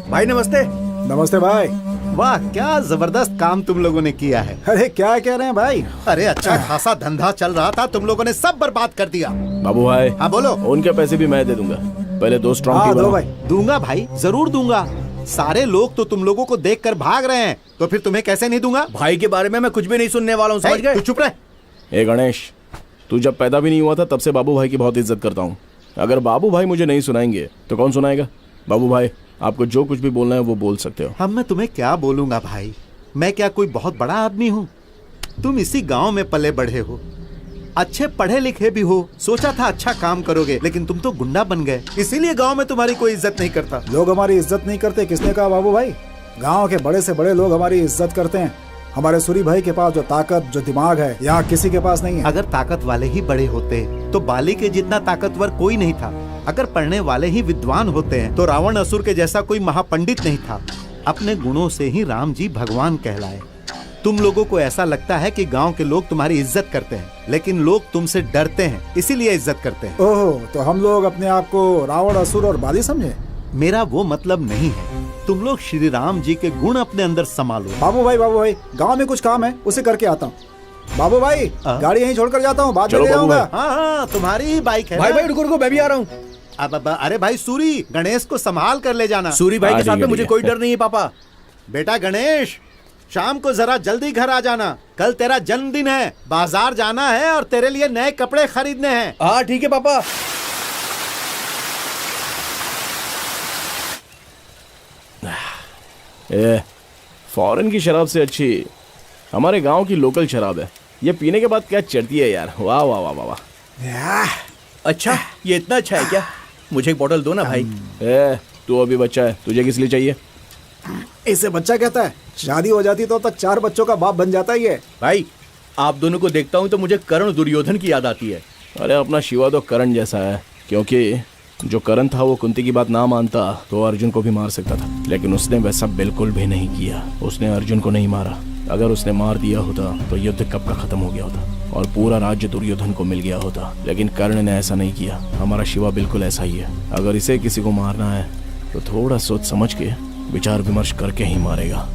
Speaker 5: भाई नमस्ते।
Speaker 3: नमस्ते भाई।
Speaker 5: वाह क्या जबरदस्त काम तुम लोगों ने किया है।
Speaker 3: अरे क्या कह रहे हैं भाई?
Speaker 5: अरे अच्छा खासा धंधा चल रहा था, तुम लोगों ने सब बर्बाद कर दिया।
Speaker 6: बाबू भाई,
Speaker 5: हाँ बोलो।
Speaker 6: उनके पैसे भी मैं दे दूंगा, पहले दो स्ट्रॉन्ग टी
Speaker 3: दो
Speaker 6: बनाओ।
Speaker 3: भाई।
Speaker 5: दूंगा भाई, जरूर दूंगा। सारे लोग तो तुम लोगों को देखकर भाग रहे हैं, तो फिर तुम्हें कैसे नहीं दूंगा?
Speaker 2: भाई के बारे में मैं कुछ भी नहीं सुनने वाला हूँ, समझ गए?
Speaker 5: तू चुप रह।
Speaker 6: ए गणेश, तू जब पैदा भी नहीं हुआ था तब से बाबू भाई की बहुत इज्जत करता हूँ। अगर बाबू भाई मुझे नहीं सुनाएंगे तो कौन सुनाएगा? बाबू भाई, आपको जो कुछ भी बोलना है वो बोल सकते हो।
Speaker 5: अब मैं तुम्हें क्या बोलूंगा भाई, मैं क्या कोई बहुत बड़ा आदमी हूँ? तुम इसी गांव में पले बढ़े हो, अच्छे पढ़े लिखे भी हो, सोचा था अच्छा काम करोगे, लेकिन तुम तो गुंडा बन गए, इसीलिए गांव में तुम्हारी कोई इज्जत नहीं करता।
Speaker 3: लोग हमारी इज्जत नहीं करते, किसने कहा बाबू भाई? गांव के बड़े से बड़े लोग हमारी इज्जत करते हैं। हमारे सूरी भाई के पास जो ताकत, जो दिमाग है, यहाँ किसी के पास नहीं है।
Speaker 5: अगर ताकत वाले ही बड़े होते तो बाली के जितना ताकतवर कोई नहीं था। अगर पढ़ने वाले ही विद्वान होते हैं तो रावण असुर के जैसा कोई महापंडित नहीं था। अपने गुणों से ही राम जी भगवान कहलाए। तुम लोगों को ऐसा लगता है कि गांव के लोग तुम्हारी इज्जत करते हैं, लेकिन लोग तुमसे डरते हैं, इसीलिए इज्जत करते हैं।
Speaker 3: ओह, तो हम लोग अपने आप को रावण, असुर और बाली समझे?
Speaker 5: मेरा वो मतलब नहीं है। तुम लोग श्री राम जी के गुण अपने अंदर संभालो।
Speaker 3: बाबू भाई, गांव में कुछ काम है, उसे करके आता हूँ। बाबू भाई, गाड़ी यहीं छोड़कर जाता हूँ, बाद में ले आऊंगा।
Speaker 5: हाँ, तुम्हारी ही बाइक है।
Speaker 2: भाई भाई रुको, मैं भी आ रहा हूँ।
Speaker 5: अब अरे भाई सूरी, गणेश को संभाल कर ले जाना।
Speaker 2: सूरी भाई के साथ में मुझे कोई डर नहीं है पापा।
Speaker 5: बेटा गणेश, शाम को जरा जल्दी घर आ जाना, कल तेरा जन्मदिन है, बाजार जाना है और तेरे लिए नए कपड़े खरीदने हैं।
Speaker 2: हाँ ठीक है पापा।
Speaker 6: फॉरेन की शराब से अच्छी हमारे गांव की लोकल शराब है। ये पीने के बाद क्या चढ़ती है यार, वाह वाह वाह वाह वाह।
Speaker 2: अच्छा, ये इतना अच्छा है क्या? मुझे एक बोतल दो ना भाई।
Speaker 6: तू अभी बच्चा है, तुझे किस लिए चाहिए?
Speaker 3: इसे बच्चा कहता है? शादी हो जाती तो तक 4 बच्चों का बाप बन जाता ही है।
Speaker 2: भाई, आप दोनों को देखता हूँ तो मुझे कर्ण दुर्योधन की याद आती है।
Speaker 6: अरे अपना शिवा तो करण जैसा है, क्योंकि जो करण था वो कुंती की बात ना मानता तो अर्जुन को भी मार सकता था, लेकिन उसने वैसा बिल्कुल भी नहीं किया। उसने अर्जुन को नहीं मारा। अगर उसने मार दिया होता तो युद्ध कब का खत्म हो गया होता और पूरा राज्य दुर्योधन को मिल गया होता, लेकिन कर्ण ने ऐसा नहीं किया। हमारा शिवा बिल्कुल ऐसा ही है। अगर इसे किसी को मारना है तो थोड़ा सोच समझ के, विचार विमर्श करके ही मारेगा।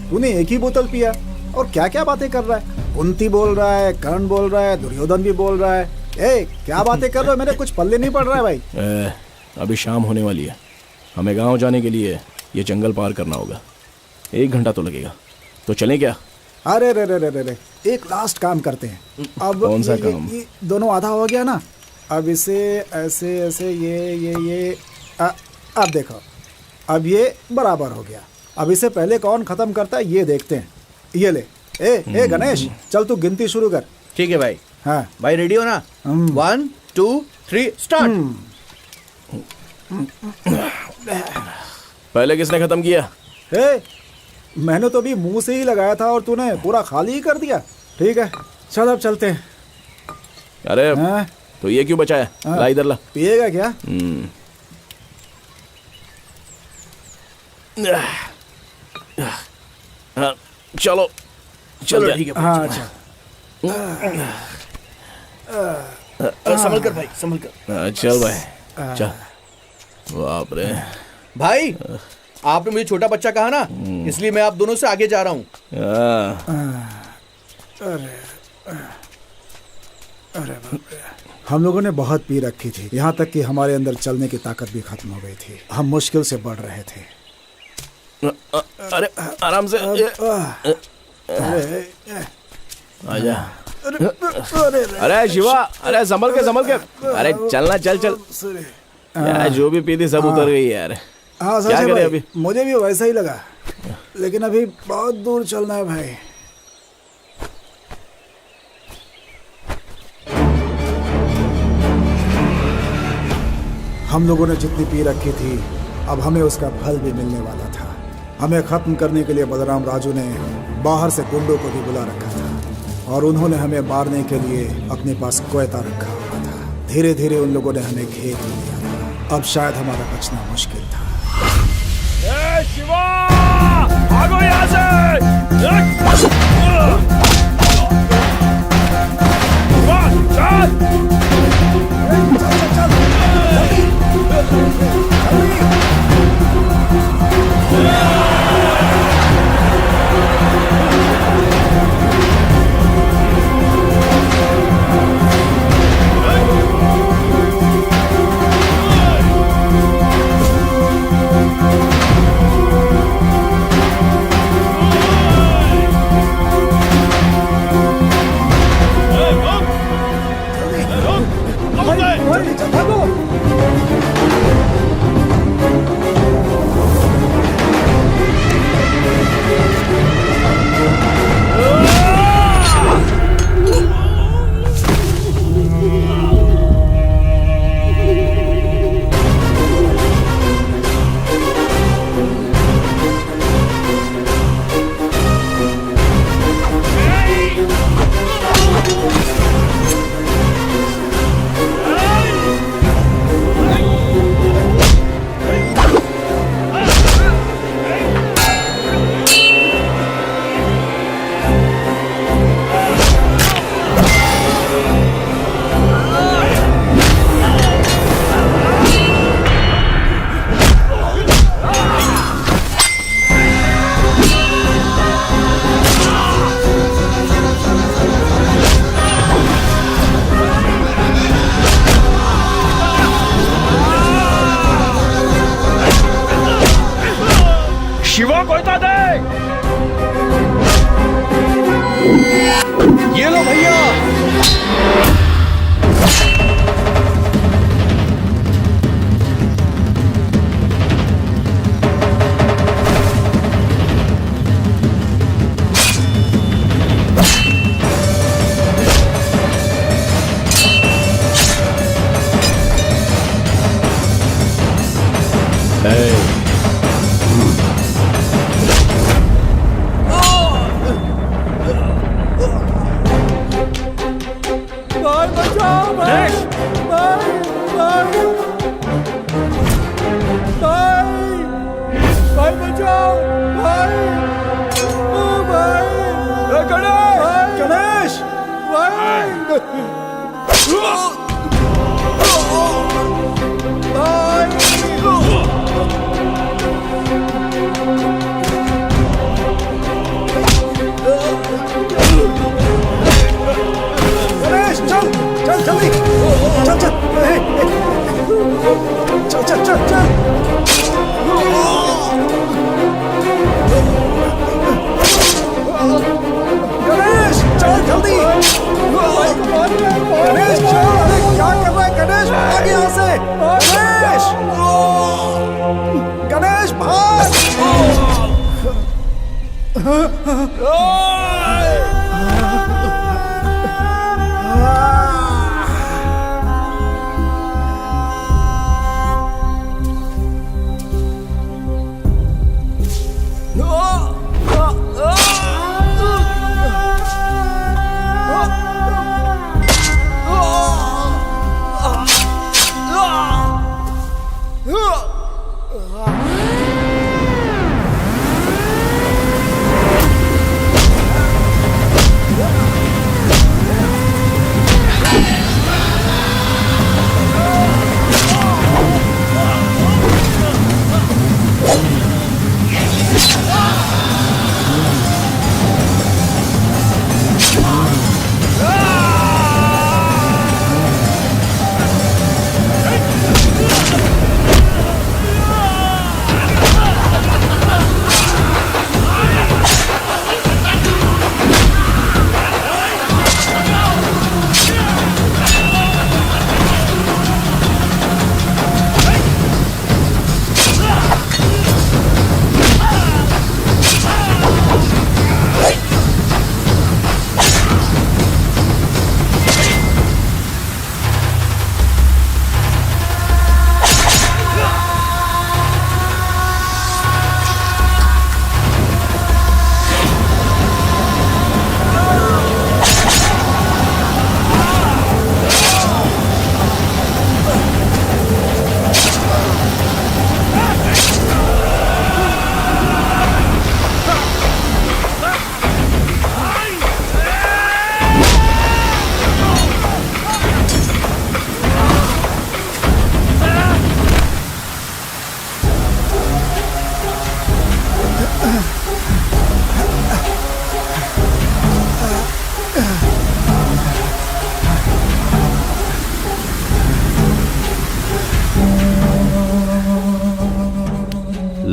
Speaker 3: तूने एक ही बोतल पिया और क्या क्या बातें कर रहा है? कुंती बोल रहा है, कर्ण बोल रहा है, दुर्योधन भी बोल रहा है। क्या बातें कर रहे हो? मेरे कुछ पल्ले नहीं पड़ रहा है भाई।
Speaker 6: अभी शाम होने वाली है, हमें गांव जाने के लिए ये जंगल पार करना होगा। 1 घंटा तो लगेगा, तो चलें क्या?
Speaker 3: अरे रे रे रे रे रे, एक लास्ट काम करते हैं। अब
Speaker 6: कौन सा
Speaker 3: ये
Speaker 6: काम?
Speaker 3: दोनों आधा हो गया ना, अब इसे ऐसे ऐसे ये अब देखो, अब ये बराबर हो गया। अब इसे पहले कौन खत्म करता है ये देखते हैं। ये ले, ए गणेश, चल तू गिनती शुरू कर।
Speaker 2: ठीक है भाई।
Speaker 3: हाँ
Speaker 2: भाई रेडी हो ना? 1 2 3 स्टार्ट।
Speaker 6: पहले किसने खत्म किया?
Speaker 3: मैंने तो अभी मुंह से ही लगाया था और तूने पूरा खाली ही कर दिया। ठीक है, चल अब चलते हैं।
Speaker 6: अरे
Speaker 3: हाँ?
Speaker 6: तो ये क्यों बचाया?
Speaker 3: हाँ।
Speaker 6: ला इधर ला।
Speaker 3: पिएगा क्या?
Speaker 6: हाँ, चलो चलो ठीक है।
Speaker 3: हाँ अच्छा।
Speaker 2: संभल कर भाई, संभल कर।
Speaker 6: चल भाई चल। बाप रे
Speaker 2: भाई आपने मुझे छोटा बच्चा कहा ना, इसलिए मैं आप दोनों से आगे जा रहा हूँ।
Speaker 3: अरे हम लोगों ने बहुत पी रखी थी, यहाँ तक कि हमारे अंदर चलने की ताकत भी खत्म हो गई थी। हम मुश्किल से बढ़ रहे थे।
Speaker 6: अरे आराम से आजा। अरे शिवा, अरे संभल के। अरे चलना, चल चल यार, जो भी पी थी सब उतर गई यार।
Speaker 3: हाँ
Speaker 6: क्या
Speaker 3: सच है
Speaker 6: करें
Speaker 3: भाई,
Speaker 6: अभी?
Speaker 3: मुझे भी वैसा ही लगा, लेकिन अभी बहुत दूर चलना है भाई। हम लोगों ने जितनी पी रखी थी, अब हमें उसका फल भी मिलने वाला था। हमें खत्म करने के लिए बलराम राजू ने बाहर से गुंडों को भी बुला रखा था और उन्होंने हमें मारने के लिए अपने पास कोयता रखा हुआ था। धीरे धीरे उन लोगों ने हमें घेर लिया था। अब शायद हमारा बचना मुश्किल था।
Speaker 6: शिवा, भागो यहाँ से। शिवा कोयता दे। ये लो भैया।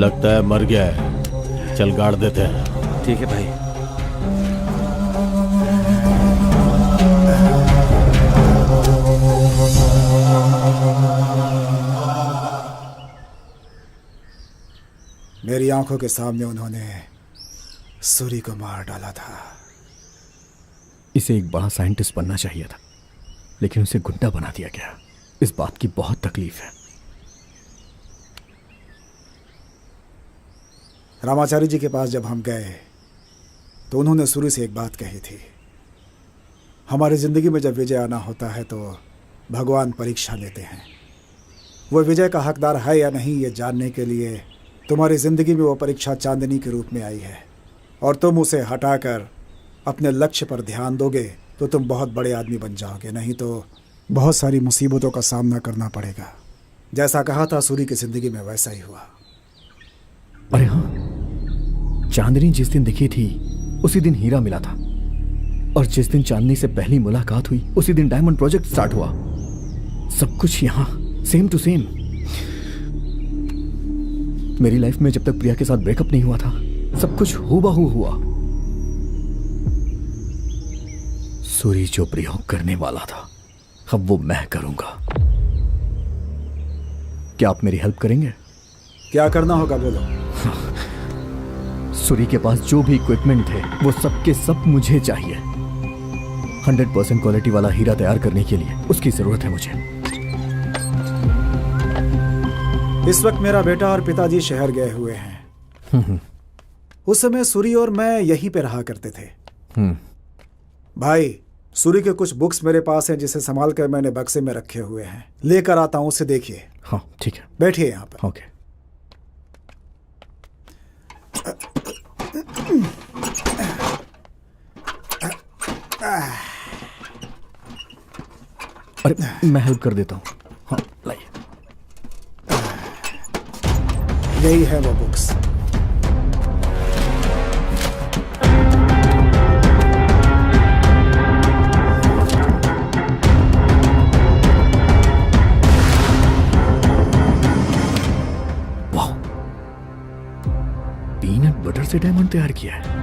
Speaker 4: लगता है मर गया है, चल गाड़ देते हैं।
Speaker 9: ठीक है भाई।
Speaker 3: मेरी आंखों के सामने उन्होंने सूरी को मार डाला था।
Speaker 1: इसे एक बड़ा साइंटिस्ट बनना चाहिए था, लेकिन उसे गुंडा बना दिया गया। इस बात की बहुत तकलीफ है।
Speaker 3: रामाचारी जी के पास जब हम गए तो उन्होंने सूरी से एक बात कही थी, हमारी जिंदगी में जब विजय आना होता है तो भगवान परीक्षा लेते हैं। वो विजय का हकदार है या नहीं ये जानने के लिए तुम्हारी जिंदगी में वो परीक्षा चांदनी के रूप में आई है, और तुम उसे हटाकर अपने लक्ष्य पर ध्यान दोगे तो तुम बहुत बड़े आदमी बन जाओगे, नहीं तो बहुत सारी मुसीबतों का सामना करना पड़ेगा। जैसा कहा था सूरी की जिंदगी में वैसा ही हुआ।
Speaker 1: अरे हाँ, चांदनी जिस दिन दिखी थी उसी दिन हीरा मिला था, और जिस दिन चांदनी से पहली मुलाकात हुई उसी दिन डायमंड प्रोजेक्ट स्टार्ट हुआ। सब कुछ यहाँ सेम टू सेम। मेरी लाइफ में जब तक प्रिया के साथ ब्रेकअप नहीं हुआ था सब कुछ हूबहू हुआ। सूरी जो प्रयोग करने वाला था अब वो मैं करूंगा। क्या आप मेरी हेल्प करेंगे?
Speaker 3: क्या करना होगा बोलो।
Speaker 1: सूरी के पास जो भी इक्विपमेंट थे वो सब के सब मुझे चाहिए। 100% क्वालिटी वाला हीरा तैयार करने के लिए उसकी जरूरत है मुझे।
Speaker 3: इस वक्त मेरा बेटा और पिताजी शहर गए हुए हैं। उस समय सूरी और मैं यहीं पे रहा करते थे। भाई, सूरी के कुछ बुक्स मेरे पास हैं जिसे संभाल कर मैंने बक्से में रखे हुए हैं, लेकर आता हूं, उसे देखिए।
Speaker 1: हाँ ठीक है,
Speaker 3: बैठिए यहाँ पर।
Speaker 1: ओके। अरे मैं हेल्प कर देता हूँ। हाँ लाइए।
Speaker 3: यही है वो बुक्स।
Speaker 1: वाह, पीनट बटर से डायमंड तैयार किया है।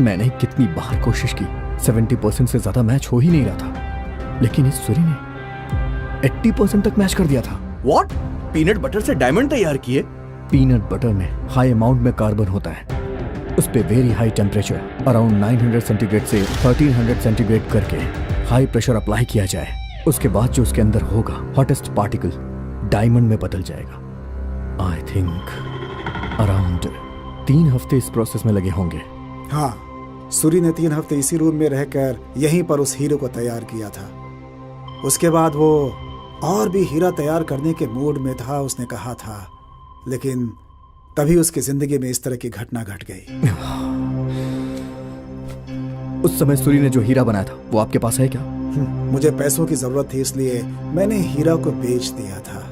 Speaker 1: मैंने कितनी बार कोशिश की, 70% से ज्यादा मैच हो ही नहीं रहा था, लेकिन इस सूरी ने 80% तक मैच कर दिया था।
Speaker 2: व्हाट? पीनट बटर से डायमंड तैयार किए?
Speaker 1: पीनट बटर में हाई अमाउंट में कार्बन होता है, उस पे very high temperature around 900 centigrade से 1300 सेंटीग्रेड करके हाई प्रेशर अप्लाई किया जाए। उसके बाद जो उसके अंदर होगा हॉटेस्ट पार्टिकल डायमंड में बदल जाएगा। आई थिंक अराउंड 3 हफ्ते इस प्रोसेस में लगे होंगे।
Speaker 3: हाँ, सूरी ने 3 हफ्ते इसी रूम में रहकर यहीं पर उस हीरो को तैयार किया था। उसके बाद वो और भी हीरा तैयार करने के मूड में था, उसने कहा था, लेकिन तभी उसकी जिंदगी में इस तरह की घटना घट गई।
Speaker 1: उस समय सूरी ने जो हीरा बनाया था वो आपके पास है क्या?
Speaker 3: मुझे पैसों की जरूरत थी, इसलिए मैंने हीरा को बेच दिया था।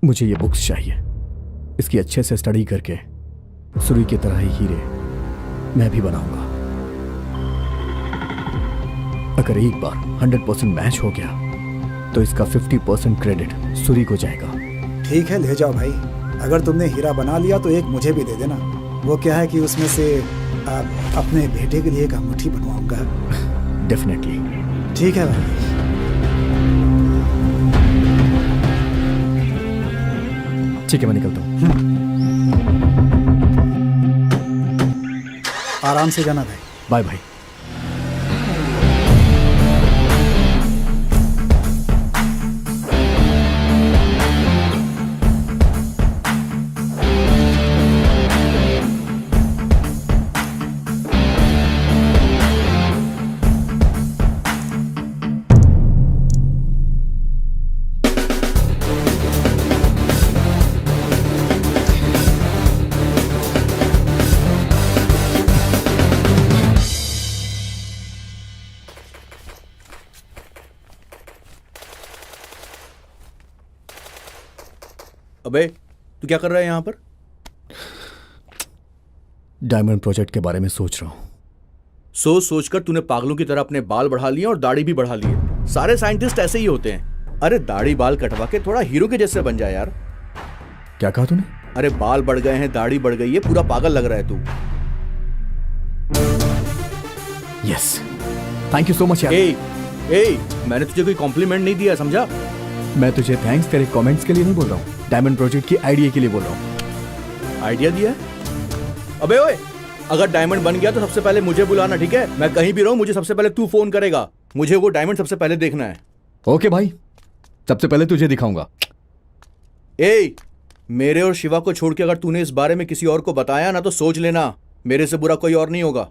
Speaker 1: मुझे ये बुक्स चाहिए। इसकी अच्छे से स्टडी करके सूरी की तरह ही हीरे मैं भी बनाऊंगा। अगर एक बार 100% मैच हो गया तो इसका 50% क्रेडिट सूरी को जाएगा।
Speaker 3: ठीक है, ले जाओ भाई। अगर तुमने हीरा बना लिया तो एक मुझे भी दे देना। वो क्या है कि उसमें से अपने बेटे के लिए एक अंगूठी बनवाऊंगा।
Speaker 1: डेफिनेटली।
Speaker 3: ठीक है भाई।
Speaker 1: ठीक है, मैं निकलता हूँ।
Speaker 3: आराम से जाना भाई।
Speaker 1: Bye bye.
Speaker 2: अबे तू क्या कर रहा है यहाँ पर?
Speaker 1: डायमंड प्रोजेक्ट के बारे में सोच रहा हूँ।
Speaker 2: सोच सोचकर तूने पागलों की तरह अपने बाल बढ़ा लिए और दाढ़ी भी बढ़ा ली है। सारे साइंटिस्ट ऐसे ही होते हैं। अरे दाढ़ी बाल कटवा के थोड़ा हीरो के जैसे बन जाए यार।
Speaker 1: क्या कहा तूने?
Speaker 2: अरे बाल बढ़ गए हैं, दाढ़ी बढ़ गई है, पूरा पागल लग रहा है तू।
Speaker 1: Yes, thank you so much यार।
Speaker 2: मैंने तुझे कोई कॉम्प्लीमेंट नहीं दिया, समझा?
Speaker 1: मैं तुझे थैंक्स तेरे कमेंट्स के लिए नहीं बोल रहा हूँ, डायमंड प्रोजेक्ट की आइडिया के लिए बोल रहा हूँ।
Speaker 2: आइडिया दिया? अबे ओए, अगर डायमंड बन गया तो सबसे पहले मुझे बुलाना, ठीक है? मैं कहीं भी रहूं, मुझे सबसे पहले तू फोन करेगा। मुझे वो डायमंड सबसे पहले देखना है।
Speaker 1: ओके भाई, सबसे पहले तुझे दिखाऊंगा।
Speaker 2: मेरे और शिवा को छोड़ के अगर तूने इस बारे में किसी और को बताया ना तो सोच लेना, मेरे से बुरा कोई और नहीं होगा।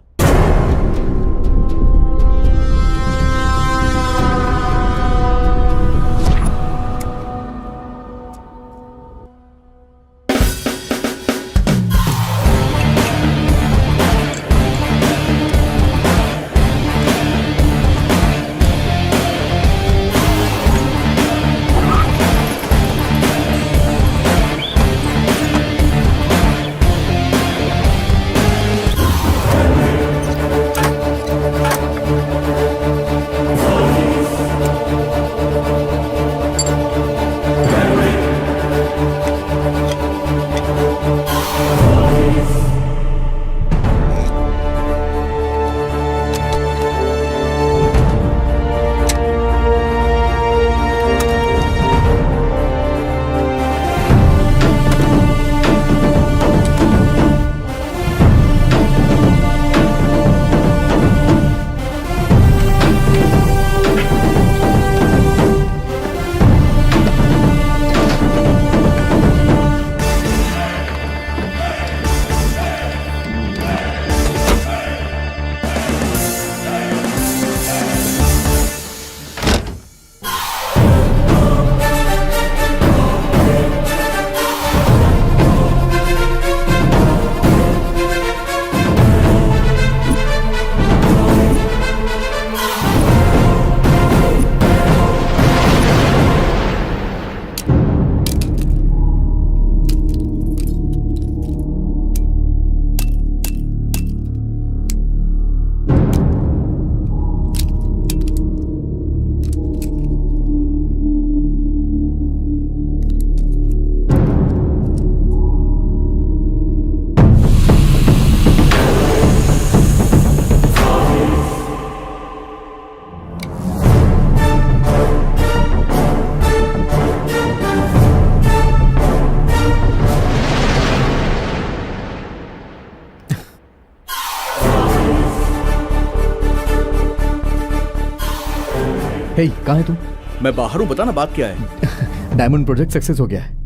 Speaker 1: हे कहाँ है तू?
Speaker 2: मैं बाहर हूँ, बता ना बात क्या है।
Speaker 1: डायमंड प्रोजेक्ट सक्सेस हो गया है।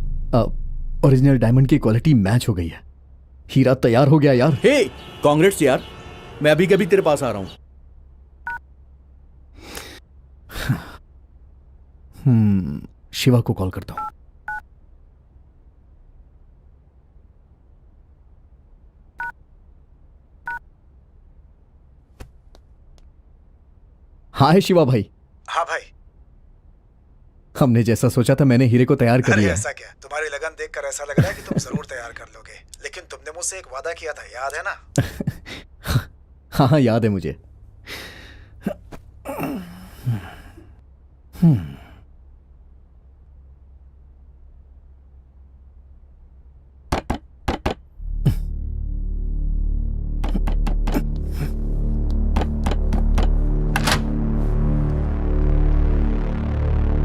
Speaker 1: ओरिजिनल डायमंड की क्वालिटी मैच हो गई है। हीरा तैयार हो गया यार।
Speaker 2: हे कांग्रेट्स यार, मैं अभी के अभी तेरे पास आ रहा हूँ।
Speaker 1: शिवा को कॉल करता हूँ। हाय शिवा भाई।
Speaker 3: हाँ भाई।
Speaker 1: हमने जैसा सोचा था मैंने हीरे को तैयार कर लिया।
Speaker 3: ऐसा क्या? तुम्हारी लगन देखकर ऐसा लग रहा है कि तुम जरूर तैयार कर लोगे। लेकिन तुमने मुझसे एक वादा किया था, याद है ना?
Speaker 1: हाँ याद है मुझे।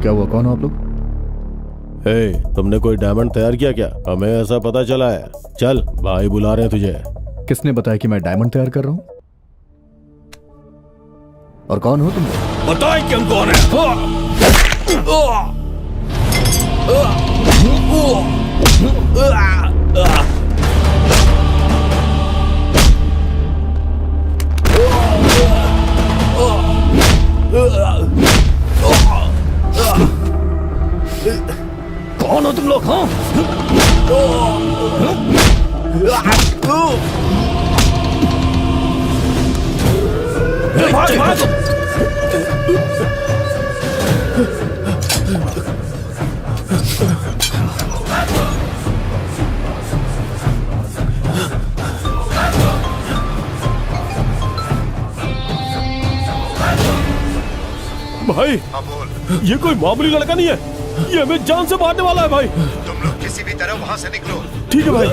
Speaker 1: क्या हुआ, कौन हो आप लोग?
Speaker 11: तुमने कोई डायमंड तैयार किया क्या? हमें ऐसा पता चला है। चल भाई बुला रहे हैं तुझे।
Speaker 1: किसने बताया कि मैं डायमंड तैयार कर रहा हूं? और कौन हो तुम?
Speaker 2: बताए कि हम कौन है।
Speaker 1: कौन हो तुम लोग? हाँ
Speaker 11: भाई ये कोई मामूली लड़का नहीं है, ये हमें जान से मारने वाला है भाई।
Speaker 5: तुम लोग किसी भी तरह वहां से निकलो।
Speaker 11: ठीक है भाई।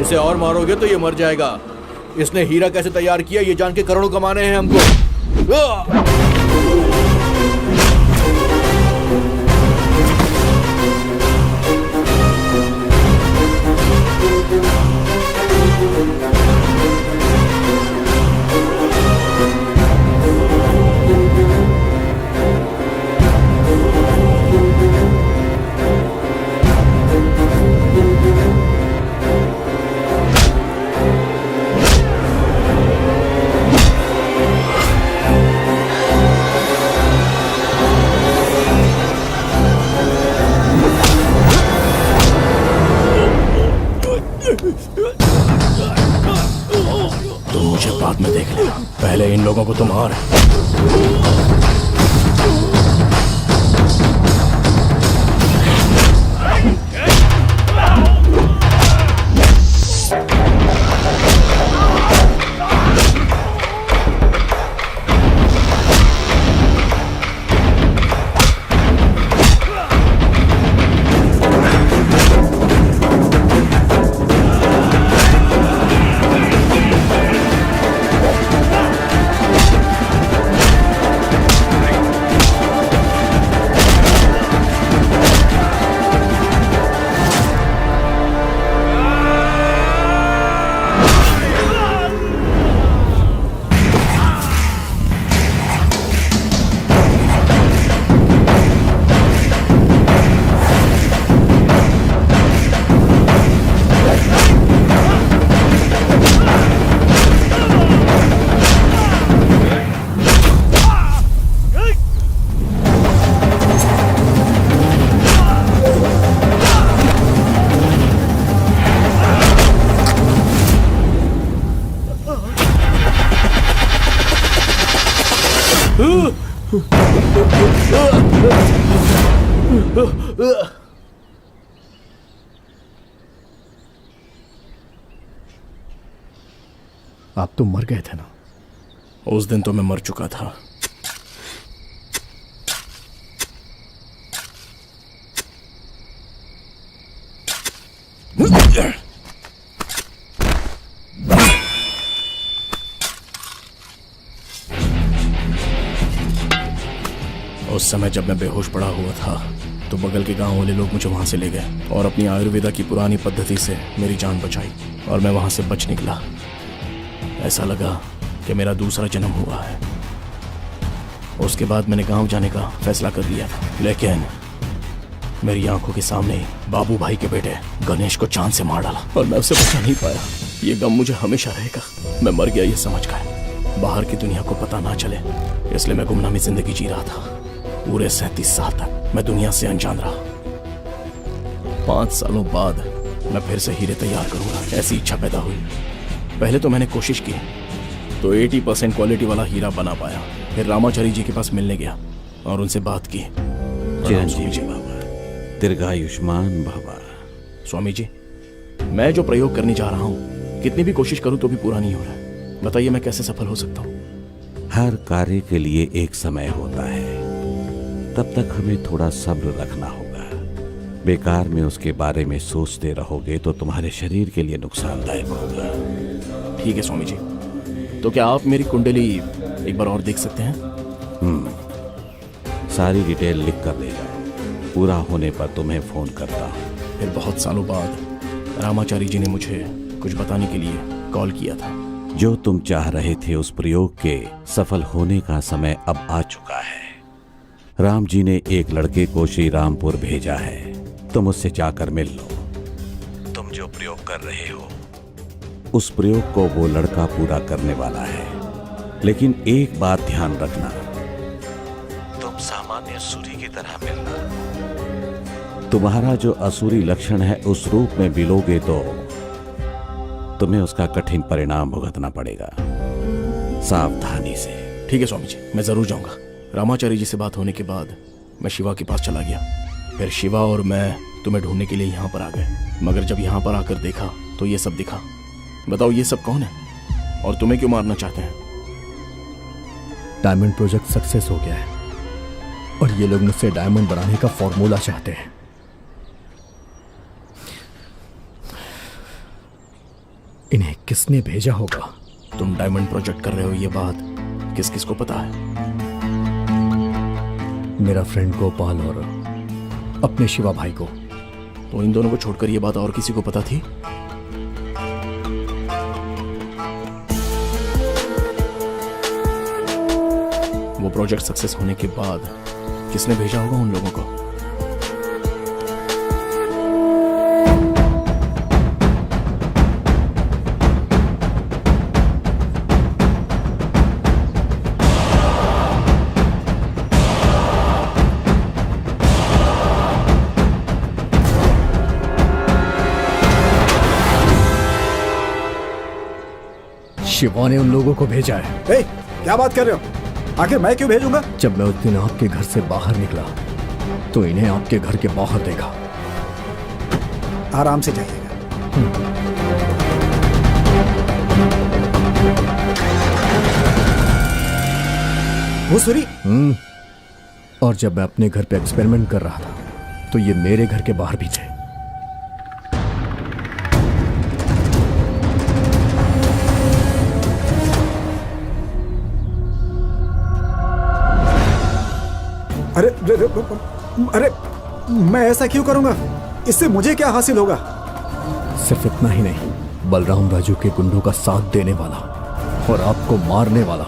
Speaker 2: इसे और मारोगे तो ये मर जाएगा। इसने हीरा कैसे तैयार किया ये जान के करोड़ों कमाने हैं हमको।
Speaker 6: पहले इन लोगों को तो मार।
Speaker 1: आप तो मर गए थे ना?
Speaker 6: उस दिन तो मैं मर चुका था। उस समय जब मैं बेहोश पड़ा हुआ था तो बगल के गांव वाले लोग मुझे वहां से ले गए और अपनी आयुर्वेदा की पुरानी पद्धति से मेरी जान बचाई और मैं वहां से बच निकला। ऐसा लगा कि मेरा दूसरा जन्म हुआ है। उसके बाद मैंने गांव जाने का फैसला कर लिया था, लेकिन मेरी आंखों के सामने बाबू भाई के बेटे गणेश को चांद से मार डाला और मैं उसे बचा नहीं पाया। ये गम मुझे हमेशा रहेगा। मैं मर गया ये समझकर बाहर की दुनिया को पता ना चले, इसलिए मैं गुमनामी जिंदगी जी रहा था। पूरे 37 साल तक मैं दुनिया से अनजान रहा। 5 सालों बाद मैं फिर से हीरे तैयार करूंगा, ऐसी इच्छा पैदा हुई। पहले तो मैंने कोशिश की तो 80% क्वालिटी वाला हीरा बना पाया। फिर रामाचारी जी के पास मिलने गया और उनसे बात की।
Speaker 9: चिरंजीवी बाबा, दीर्घायुष्मान भवा।
Speaker 6: स्वामी जी, मैं जो प्रयोग करने जा रहा हूँ कितनी भी कोशिश करूं तो भी पूरा नहीं हो रहा है। बताइए मैं कैसे सफल हो सकता हूँ?
Speaker 9: हर कार्य के लिए एक समय होता है, तब तक हमें थोड़ा सब्र रखना होगा। बेकार में उसके बारे में सोचते रहोगे तो तुम्हारे शरीर के लिए नुकसानदायक होगा।
Speaker 6: ठीक है स्वामी जी, तो क्या आप मेरी कुंडली एक बार और देख सकते हैं?
Speaker 9: सारी डिटेल लिख कर ले जाओ। पूरा होने पर तुम्हें फोन करता हूँ।
Speaker 6: फिर बहुत सालों बाद रामाचारी जी ने मुझे कुछ बताने के लिए कॉल किया था।
Speaker 9: जो तुम चाह रहे थे उस प्रयोग के सफल होने का समय अब आ चुका है। राम जी ने एक लड़के को श्री रामपुर भेजा है, तुम उससे जाकर मिल लो। तुम जो प्रयोग कर रहे हो उस प्रयोग को वो लड़का पूरा करने वाला है, लेकिन एक बात ध्यान रखना, तुम सामान्य सूरी की तरह मिलना। तुम्हारा जो असुरी लक्षण है उस रूप में मिलोगे तो तुम्हें उसका कठिन परिणाम भुगतना पड़ेगा। सावधानी से।
Speaker 6: ठीक है स्वामी जी, मैं जरूर जाऊंगा। रामाचारी जी से बात होने के बाद मैं शिवा के पास चला गया। फिर शिवा और मैं तुम्हें ढूंढने के लिए यहाँ पर आ गए, मगर जब यहाँ पर आकर देखा तो ये सब दिखा। बताओ ये सब कौन है और तुम्हें क्यों मारना चाहते हैं?
Speaker 1: डायमंड प्रोजेक्ट सक्सेस हो गया है और ये लोग मुझसे डायमंड बनाने का फॉर्मूला चाहते हैं। इन्हें किसने भेजा होगा?
Speaker 6: तुम डायमंड प्रोजेक्ट कर रहे हो ये बात किस किस को पता है?
Speaker 1: मेरा फ्रेंड गोपाल और अपने शिवा भाई को।
Speaker 6: तो इन दोनों को छोड़कर ये बात और किसी को पता थी? वो प्रोजेक्ट सक्सेस होने के बाद किसने भेजा होगा उन लोगों को?
Speaker 1: शिवा ने उन लोगों को भेजा है।
Speaker 3: क्या बात कर रहे हो? आखिर मैं क्यों भेजूंगा?
Speaker 1: जब मैं उस दिन आपके घर से बाहर निकला तो इन्हें आपके घर के बाहर देखा।
Speaker 3: आराम से जाइएगा। वो सूरी,
Speaker 1: और जब मैं अपने घर पे एक्सपेरिमेंट कर रहा था तो ये मेरे घर के बाहर भी थे।
Speaker 3: अरे अरे मैं ऐसा क्यों करूंगा? इससे मुझे क्या हासिल होगा?
Speaker 1: सिर्फ इतना ही नहीं, बलराम राजू के गुंडों का साथ देने वाला और आपको मारने वाला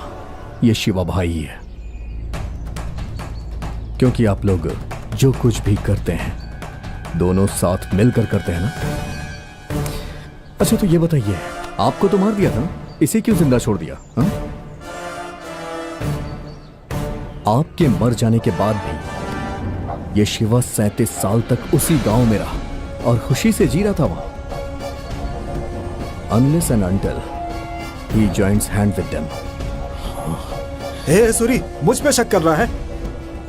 Speaker 1: ये शिवा भाई ही है। क्योंकि आप लोग जो कुछ भी करते हैं दोनों साथ मिलकर करते हैं ना। अच्छा तो ये बताइए, आपको तो मार दिया था ना, इसे क्यों जिंदा छोड़ दिया? हा? आपके मर जाने के बाद भी ये शिवा 37 साल तक उसी गांव में रहा और खुशी से जी रहा था वहां। Unless and until he joins hand with them.
Speaker 3: हे सूरी, मुझ पे शक कर रहा है?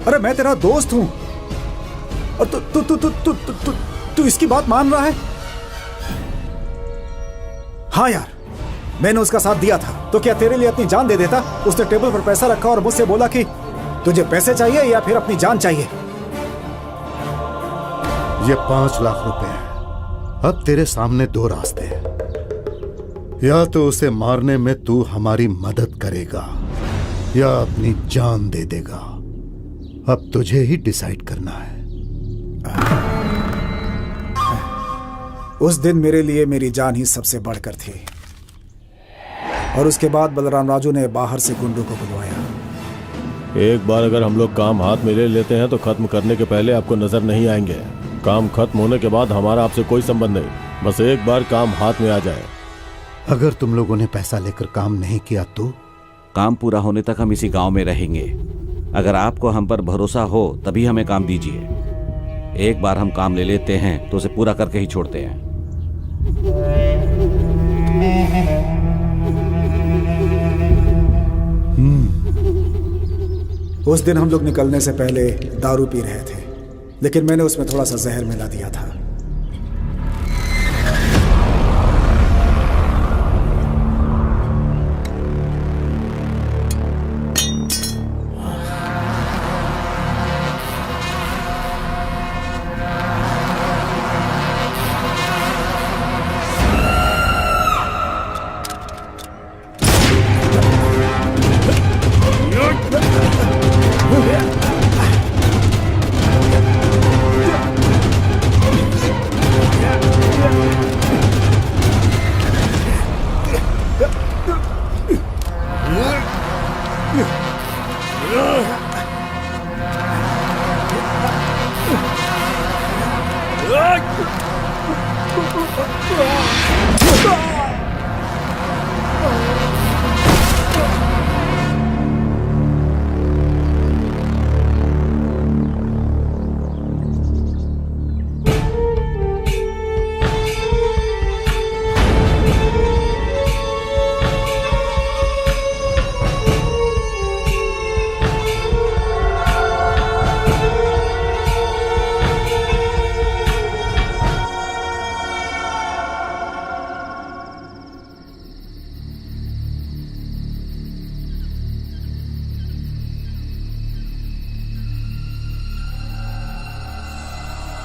Speaker 3: अरे मैं तेरा दोस्त हूं और तू इसकी बात मान रहा है? हाँ यार, मैंने उसका साथ दिया था तो क्या तेरे लिए अपनी जान दे देता? उसने टेबल पर पैसा रखा और मुझसे बोला कि तुझे पैसे चाहिए या फिर अपनी जान चाहिए।
Speaker 5: ये 5 लाख रुपए हैं। अब तेरे सामने 2 रास्ते हैं, या तो उसे मारने में तू हमारी मदद करेगा या अपनी जान दे देगा। अब तुझे ही डिसाइड करना है।
Speaker 3: उस दिन मेरे लिए मेरी जान ही सबसे बढ़कर थी और उसके बाद बलराम राजू ने बाहर से गुंडों को बुलवाया।
Speaker 4: एक बार अगर हम लोग काम हाथ में ले लेते हैं तो खत्म करने के पहले आपको नजर नहीं आएंगे। काम खत्म होने के बाद हमारा आपसे कोई संबंध नहीं, बस एक बार काम हाथ में आ जाए।
Speaker 5: अगर तुम लोगों ने पैसा लेकर काम नहीं किया तो?
Speaker 9: काम पूरा होने तक हम इसी गांव में रहेंगे। अगर आपको हम पर भरोसा हो तभी हमें काम दीजिए। एक बार हम काम ले लेते हैं तो उसे पूरा करके ही छोड़ते हैं।
Speaker 3: उस दिन हम लोग निकलने से पहले दारू पी रहे थे, लेकिन मैंने उसमें थोड़ा सा जहर मिला दिया था।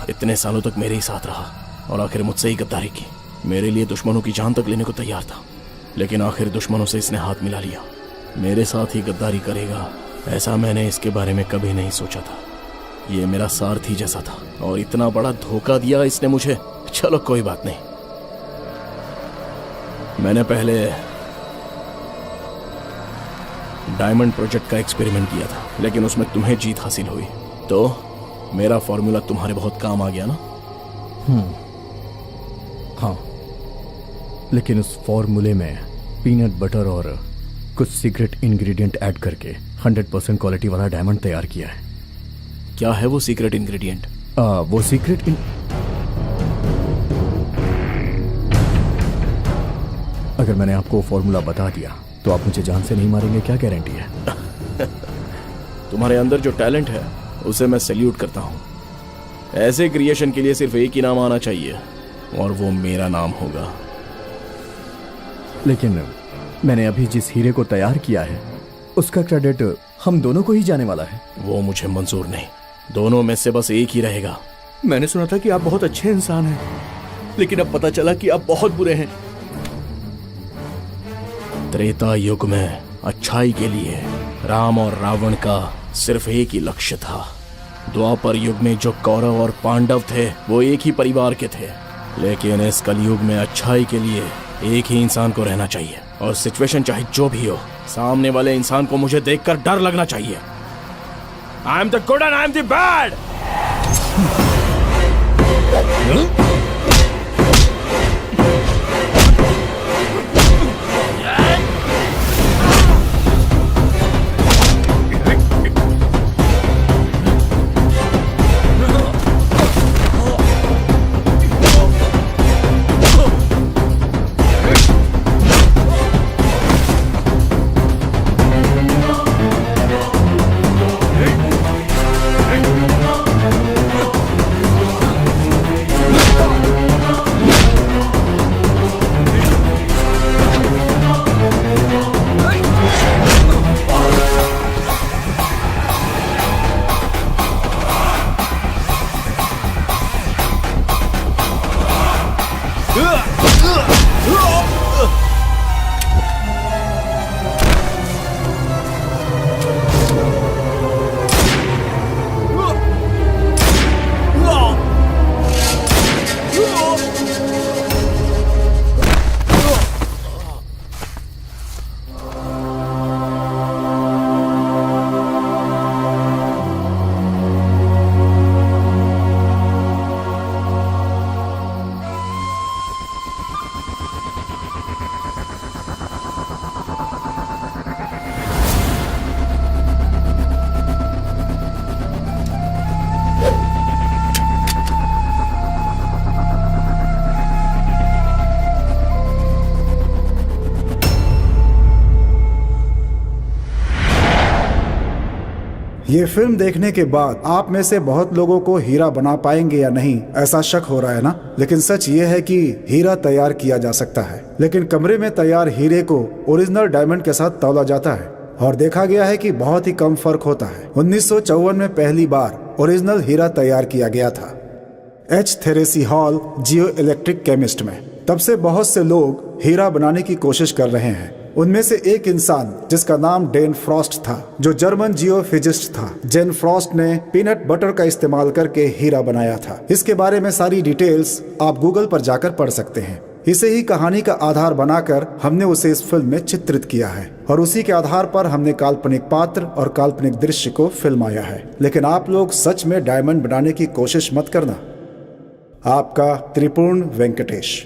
Speaker 6: इतने सालों तक मेरे ही साथ रहा और आखिर मुझसे ही गद्दारी की। मेरे लिए दुश्मनों की जान तक लेने को तैयार था, लेकिन आखिर दुश्मनों से इसने हाथ मिला लिया। मेरे साथ ही गद्दारी करेगा ऐसा मैंने इसके बारे में कभी नहीं सोचा था। ये मेरा सारथी जैसा था और इतना बड़ा धोखा दिया इसने मुझे। चलो कोई बात नहीं, मैंने पहले डायमंड प्रोजेक्ट का एक्सपेरिमेंट किया था, लेकिन उसमें तुम्हें जीत हासिल हुई तो मेरा फॉर्मूला तुम्हारे बहुत काम आ गया ना।
Speaker 1: हाँ, लेकिन उस फॉर्मूले में पीनट बटर और कुछ सीक्रेट इंग्रेडिएंट ऐड करके 100% क्वालिटी वाला डायमंड तैयार किया है।
Speaker 6: क्या है वो सीक्रेट इंग्रेडिएंट?
Speaker 1: वो सीक्रेट अगर मैंने आपको फॉर्मूला बता दिया तो आप मुझे जान से नहीं मारेंगे, क्या गारंटी है?
Speaker 6: तुम्हारे अंदर जो टैलेंट है उसे मैं सैल्यूट करता हूँ। ऐसे क्रिएशन के लिए सिर्फ एक ही नाम आना चाहिए और वो मेरा नाम होगा।
Speaker 1: लेकिन मैंने अभी जिस हीरे को तैयार किया है उसका क्रेडिट हम दोनों को ही जाने वाला है।
Speaker 6: वो मुझे मंजूर नहीं, दोनों में से बस एक ही रहेगा।
Speaker 2: मैंने सुना था कि आप बहुत अच्छे इंसान हैं, लेकिन अब पता चला कि आप बहुत बुरे हैं।
Speaker 6: त्रेता युग में अच्छाई के लिए राम और रावण का सिर्फ एक ही लक्ष्य था। द्वापर युग में जो कौरव और पांडव थे वो एक ही परिवार के थे, लेकिन इस कलयुग में अच्छाई के लिए एक ही इंसान को रहना चाहिए। और सिचुएशन चाहे जो भी हो, सामने वाले इंसान को मुझे देखकर डर लगना चाहिए। I am the good and I am the bad.
Speaker 3: ये फिल्म देखने के बाद आप में से बहुत लोगों को हीरा बना पाएंगे या नहीं ऐसा शक हो रहा है ना। लेकिन सच ये है कि हीरा तैयार किया जा सकता है, लेकिन कमरे में तैयार हीरे को ओरिजिनल डायमंड के साथ तौला जाता है और देखा गया है कि बहुत ही कम फर्क होता है। 1954 में पहली बार ओरिजिनल हीरा तैयार किया गया था एच थेरेसी हॉल जियो इलेक्ट्रिक केमिस्ट में। तब से बहुत से लोग हीरा बनाने की कोशिश कर रहे हैं। उनमें से एक इंसान जिसका नाम डेन फ्रॉस्ट था, जो जर्मन जियोफिजिस्ट था। जेन फ्रॉस्ट ने पीनट बटर का इस्तेमाल करके हीरा बनाया था। इसके बारे में सारी डिटेल्स आप गूगल पर जाकर पढ़ सकते हैं। इसे ही कहानी का आधार बनाकर हमने उसे इस फिल्म में चित्रित किया है और उसी के आधार पर हमने काल्पनिक पात्र और काल्पनिक दृश्य को फिल्माया है। लेकिन आप लोग सच में डायमंड बनाने की कोशिश मत करना। आपका त्रिपुर्ण वेंकटेश।